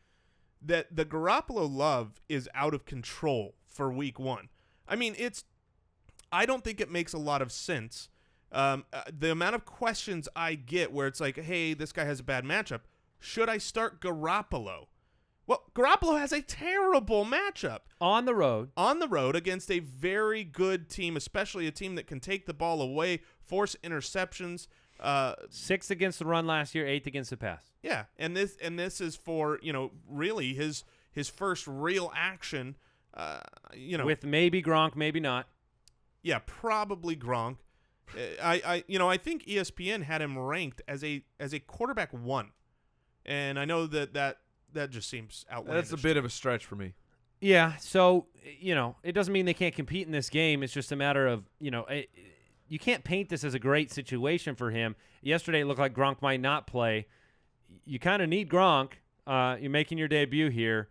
Speaker 1: that the Garoppolo love is out of control for week 1. I mean, I don't think it makes a lot of sense. The amount of questions I get where it's like, hey, this guy has a bad matchup. Should I start Garoppolo? Well, Garoppolo has a terrible matchup.
Speaker 4: On the road.
Speaker 1: On the road against a very good team, especially a team that can take the ball away, force interceptions.
Speaker 4: 6 against the run last year, 8 against the pass.
Speaker 1: Yeah, and this is for, really his first real action,
Speaker 4: With maybe Gronk, maybe not.
Speaker 1: Yeah, probably Gronk. I think ESPN had him ranked as a quarterback 1. And I know that just seems outlandish.
Speaker 5: That's a bit of a stretch for me.
Speaker 4: Yeah, so, it doesn't mean they can't compete in this game. It's just a matter of, you can't paint this as a great situation for him. Yesterday it looked like Gronk might not play. You kind of need Gronk. You're making your debut here.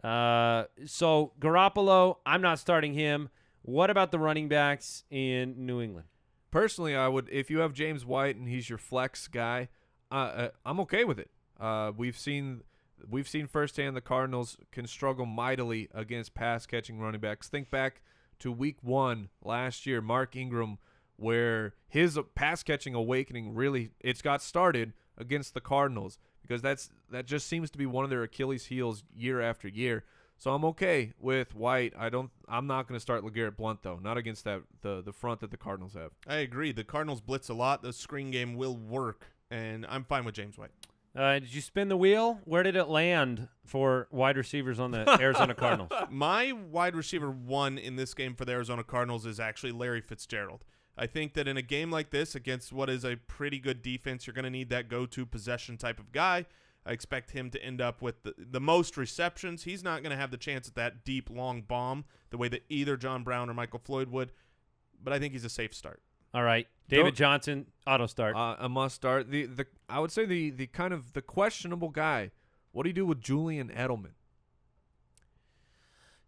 Speaker 4: So Garoppolo, I'm not starting him. What about the running backs in New England?
Speaker 5: Personally, I would, if you have James White and he's your flex guy, I'm okay with it. We've seen firsthand the Cardinals can struggle mightily against pass-catching running backs. Think back to week 1 last year, Mark Ingram, where his pass-catching awakening really it's got started against the Cardinals because that just seems to be one of their Achilles heels year after year. So I'm okay with White. I'm not going to start LeGarrette Blount though, not against the front that the Cardinals have.
Speaker 1: I agree. The Cardinals blitz a lot. The screen game will work, and I'm fine with James White.
Speaker 4: Did you spin the wheel? Where did it land for wide receivers on the Arizona Cardinals?
Speaker 1: My wide receiver 1 in this game for the Arizona Cardinals is actually Larry Fitzgerald. I think that in a game like this against what is a pretty good defense, you're going to need that go-to possession type of guy. I expect him to end up with the most receptions. He's not going to have the chance at that deep, long bomb the way that either John Brown or Michael Floyd would, but I think he's a safe start.
Speaker 4: All right. David Johnson, auto start.
Speaker 5: A must start. I would say the kind of the questionable guy. What do you do with Julian Edelman?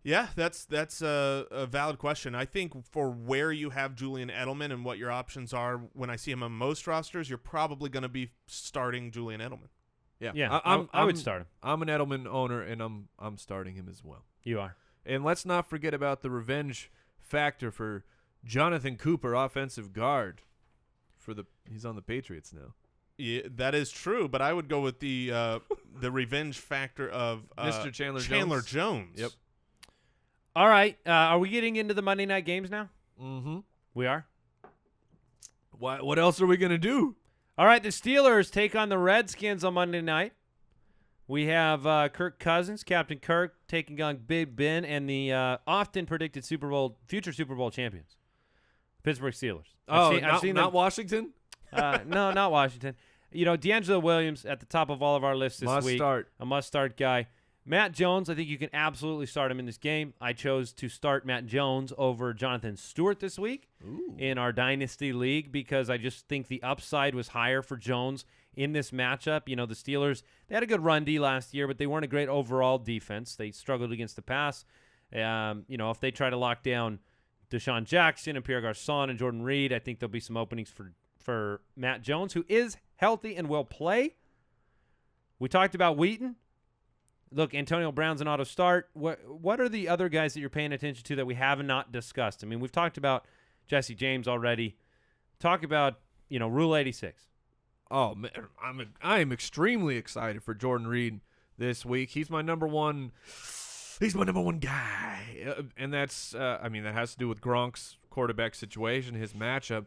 Speaker 1: Yeah, that's a valid question. I think for where you have Julian Edelman and what your options are, when I see him on most rosters, you're probably going to be starting Julian Edelman.
Speaker 4: Yeah, I would start him.
Speaker 5: I'm an Edelman owner, and I'm starting him as well.
Speaker 4: You are.
Speaker 5: And let's not forget about the revenge factor for Jonathan Cooper, offensive guard. He's on the Patriots now.
Speaker 1: Yeah, that is true, but I would go with the revenge factor of
Speaker 5: Mr.
Speaker 1: Chandler Jones.
Speaker 5: Yep.
Speaker 4: All right. Are we getting into the Monday night games now?
Speaker 5: Mm-hmm.
Speaker 4: We are?
Speaker 5: What else are we going to do?
Speaker 4: All right. The Steelers take on the Redskins on Monday night. We have Kirk Cousins, Captain Kirk, taking on Big Ben, and the often predicted future Super Bowl champions, Pittsburgh Steelers.
Speaker 5: I've seen not Washington?
Speaker 4: No, not Washington. D'Angelo Williams at the top of all of our lists this week.
Speaker 5: Must start.
Speaker 4: A must-start guy. Matt Jones, I think you can absolutely start him in this game. I chose to start Matt Jones over Jonathan Stewart this week in our Dynasty League because I just think the upside was higher for Jones in this matchup. You know, the Steelers, they had a good run D last year, but they weren't a great overall defense. They struggled against the pass. You know, if they try to lock down Deshaun Jackson and Pierre Garçon and Jordan Reed, I think there'll be some openings for Matt Jones, who is healthy and will play. We talked about Wheaton. Look, Antonio Brown's an auto start. What are the other guys that you're paying attention to that we have not discussed? I mean, we've talked about Jesse James already. Talk about, Rule 86.
Speaker 5: Oh, man, I am extremely excited for Jordan Reed this week. He's my number one guy. And that's, that has to do with Gronk's quarterback situation, his matchup.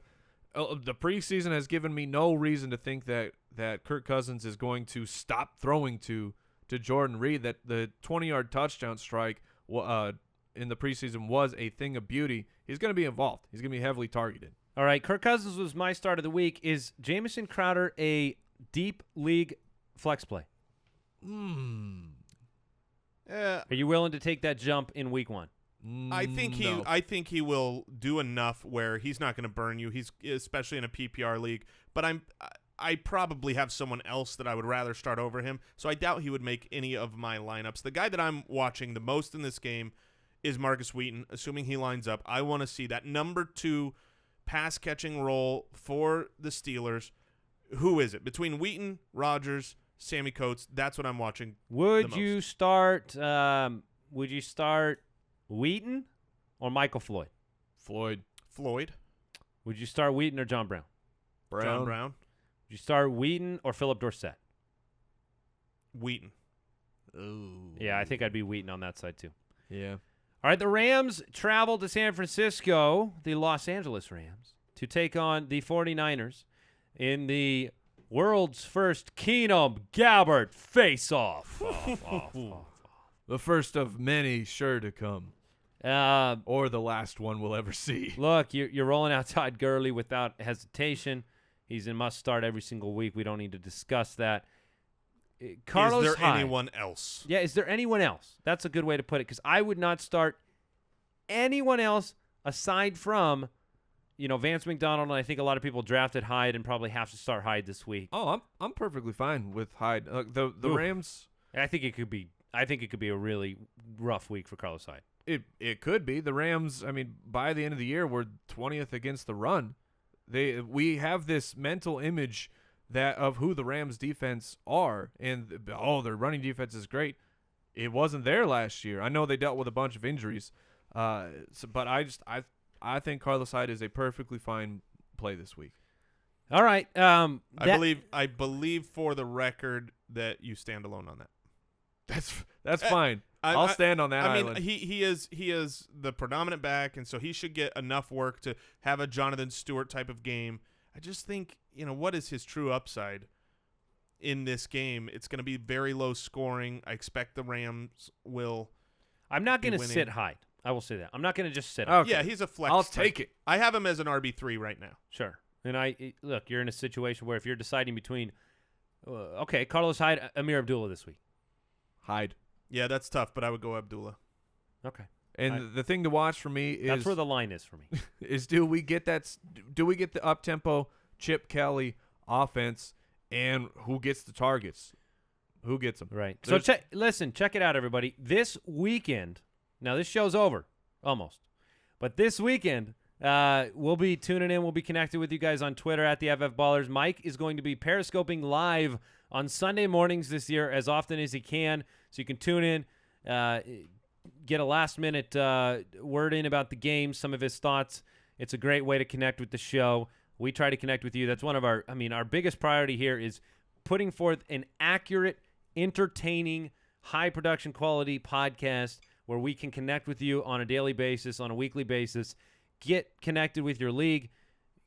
Speaker 5: The preseason has given me no reason to think that Kirk Cousins is going to stop throwing to Jordan Reed, that the 20-yard touchdown strike in the preseason was a thing of beauty. He's going to be involved. He's going to be heavily targeted.
Speaker 4: All right, Kirk Cousins was my start of the week. Is Jamison Crowder a deep league flex play? Are you willing to take that jump in week 1?
Speaker 1: I think he will do enough where he's not going to burn you. He's especially in a PPR league, but I probably have someone else that I would rather start over him, so I doubt he would make any of my lineups. The guy that I'm watching the most in this game is Markus Wheaton, assuming he lines up. I want to see that number 2 pass-catching role for the Steelers. Who is it? Between Wheaton, Rodgers, Sammy Coates, that's what I'm watching.
Speaker 4: Would you start Wheaton or Michael Floyd?
Speaker 1: Floyd.
Speaker 4: Would you start Wheaton or John Brown?
Speaker 1: John Brown.
Speaker 4: Would you start Wheaton or Philip Dorsett?
Speaker 1: Wheaton.
Speaker 5: Ooh.
Speaker 4: Yeah, I think I'd be Wheaton on that side too.
Speaker 5: Yeah.
Speaker 4: All right, the Rams travel to San Francisco, the Los Angeles Rams, to take on the 49ers in the world's first Keenum Gabbert face-off.
Speaker 5: The first of many sure to come. Or the last one we'll ever see.
Speaker 4: Look, you're rolling out Todd Gurley without hesitation. He's a must-start every single week. We don't need to discuss that. Carlos
Speaker 1: is there
Speaker 4: Hyde.
Speaker 1: anyone else?
Speaker 4: Yeah, is there anyone else? That's a good way to put it, because I would not start anyone else aside from, Vance McDonald, and I think a lot of people drafted Hyde and probably have to start Hyde this week.
Speaker 5: Oh, I'm perfectly fine with Hyde. The Rams.
Speaker 4: I think it could be a really rough week for Carlos Hyde.
Speaker 5: It could be. The Rams, by the end of the year, we're 20th against the run. We have this mental image of who the Rams defense are, and their running defense is great. It wasn't there last year. I know they dealt with a bunch of injuries, but I think Carlos Hyde is a perfectly fine play this week.
Speaker 4: All right.
Speaker 1: I believe for the record that you stand alone on that.
Speaker 5: That's fine. I'll stand on that island.
Speaker 1: He is the predominant back, and so he should get enough work to have a Jonathan Stewart type of game. I just think, what is his true upside in this game? It's going to be very low scoring. I expect the Rams will. I'm not going to
Speaker 4: sit Hyde. I will say that. I'm not going to just sit him.
Speaker 5: Okay.
Speaker 1: Yeah, he's a flex.
Speaker 5: I'll
Speaker 1: type.
Speaker 5: take it.
Speaker 1: I have him as an RB3 right now.
Speaker 4: Sure. And look, you're in a situation where if you're deciding between, Carlos Hyde, Amir Abdullah this week.
Speaker 5: Hyde.
Speaker 1: Yeah, that's tough, but I would go Abdullah.
Speaker 4: Okay.
Speaker 5: And the thing to watch for me is
Speaker 4: that's where the line is for me.
Speaker 5: Is do we get the up-tempo Chip Kelly offense, and who gets the targets? Who gets them?
Speaker 4: Right. So check it out, everybody. This weekend, now this show's over almost, but this weekend we'll be tuning in. We'll be connected with you guys on Twitter at the FF Ballers. Mike is going to be periscoping live on Sunday mornings this year as often as he can, so you can tune in, get a last-minute word in about the game, some of his thoughts. It's a great way to connect with the show. We try to connect with you. That's one of our biggest priority here is putting forth an accurate, entertaining, high production quality podcast where we can connect with you on a daily basis, on a weekly basis, get connected with your league,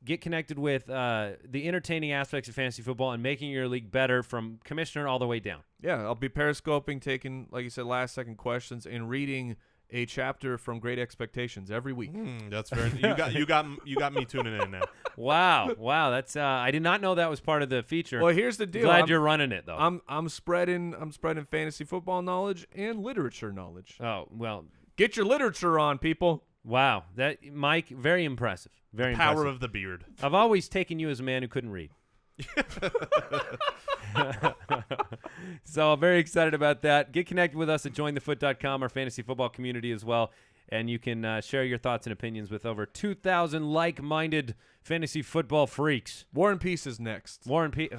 Speaker 4: get connected with the entertaining aspects of fantasy football and making your league better from commissioner all the way down.
Speaker 5: Yeah, I'll be periscoping, taking, like you said, last-second questions and reading a chapter from Great Expectations every week.
Speaker 1: That's very. You got me tuning in now.
Speaker 4: Wow. That's I did not know that was part of the feature.
Speaker 5: Well, here's the deal.
Speaker 4: Glad you're running it though.
Speaker 5: I'm spreading fantasy football knowledge and literature knowledge.
Speaker 4: Oh well.
Speaker 5: Get your literature on, people.
Speaker 4: Wow, that Mike, very impressive. Very
Speaker 1: Power
Speaker 4: impressive.
Speaker 1: of the beard.
Speaker 4: I've always taken you as a man who couldn't read. So I'm very excited about that. Get connected with us at jointhefoot.com, our fantasy football community as well. And you can share your thoughts and opinions with over 2,000 like-minded fantasy football freaks.
Speaker 5: War and Peace is next.
Speaker 4: Warren P.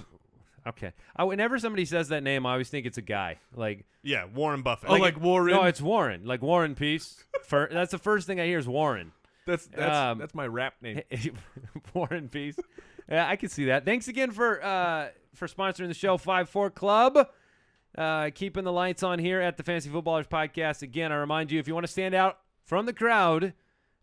Speaker 4: Okay. Whenever somebody says that name, I always think it's a guy. Like,
Speaker 1: Yeah, Warren Buffett.
Speaker 5: Oh, like Warren?
Speaker 4: no, it's Warren. Like Warren Peace. That's the first thing I hear is Warren.
Speaker 5: That's my rap name.
Speaker 4: Warren Peace. Yeah, I can see that. Thanks again for sponsoring the show, 5-4 Club. Keeping the lights on here at the Fantasy Footballers Podcast. Again, I remind you, if you want to stand out from the crowd,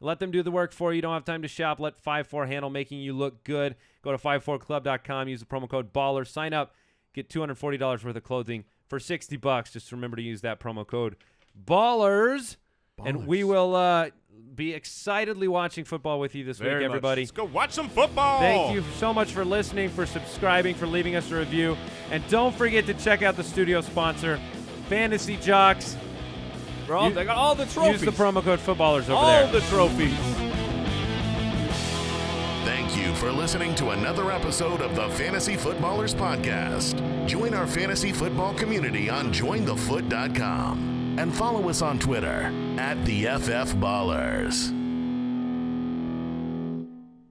Speaker 4: let them do the work for you. You don't have time to shop. Let 5-4 handle making you look good. Go to 54club.com. Use the promo code BALLERS. Sign up. Get $240 worth of clothing for $60. Just remember to use that promo code BALLERS. And we will be excitedly watching football with you this week, everybody.
Speaker 1: Let's go watch some football.
Speaker 4: Thank you so much for listening, for subscribing, for leaving us a review. And don't forget to check out the studio sponsor, Fantasy Jocks.
Speaker 5: They got all the trophies.
Speaker 4: Use the promo code footballers over
Speaker 5: all
Speaker 4: there.
Speaker 5: All the trophies.
Speaker 3: Thank you for listening to another episode of the Fantasy Footballers Podcast. Join our fantasy football community on jointhefoot.com and follow us on Twitter @TheFFBallers.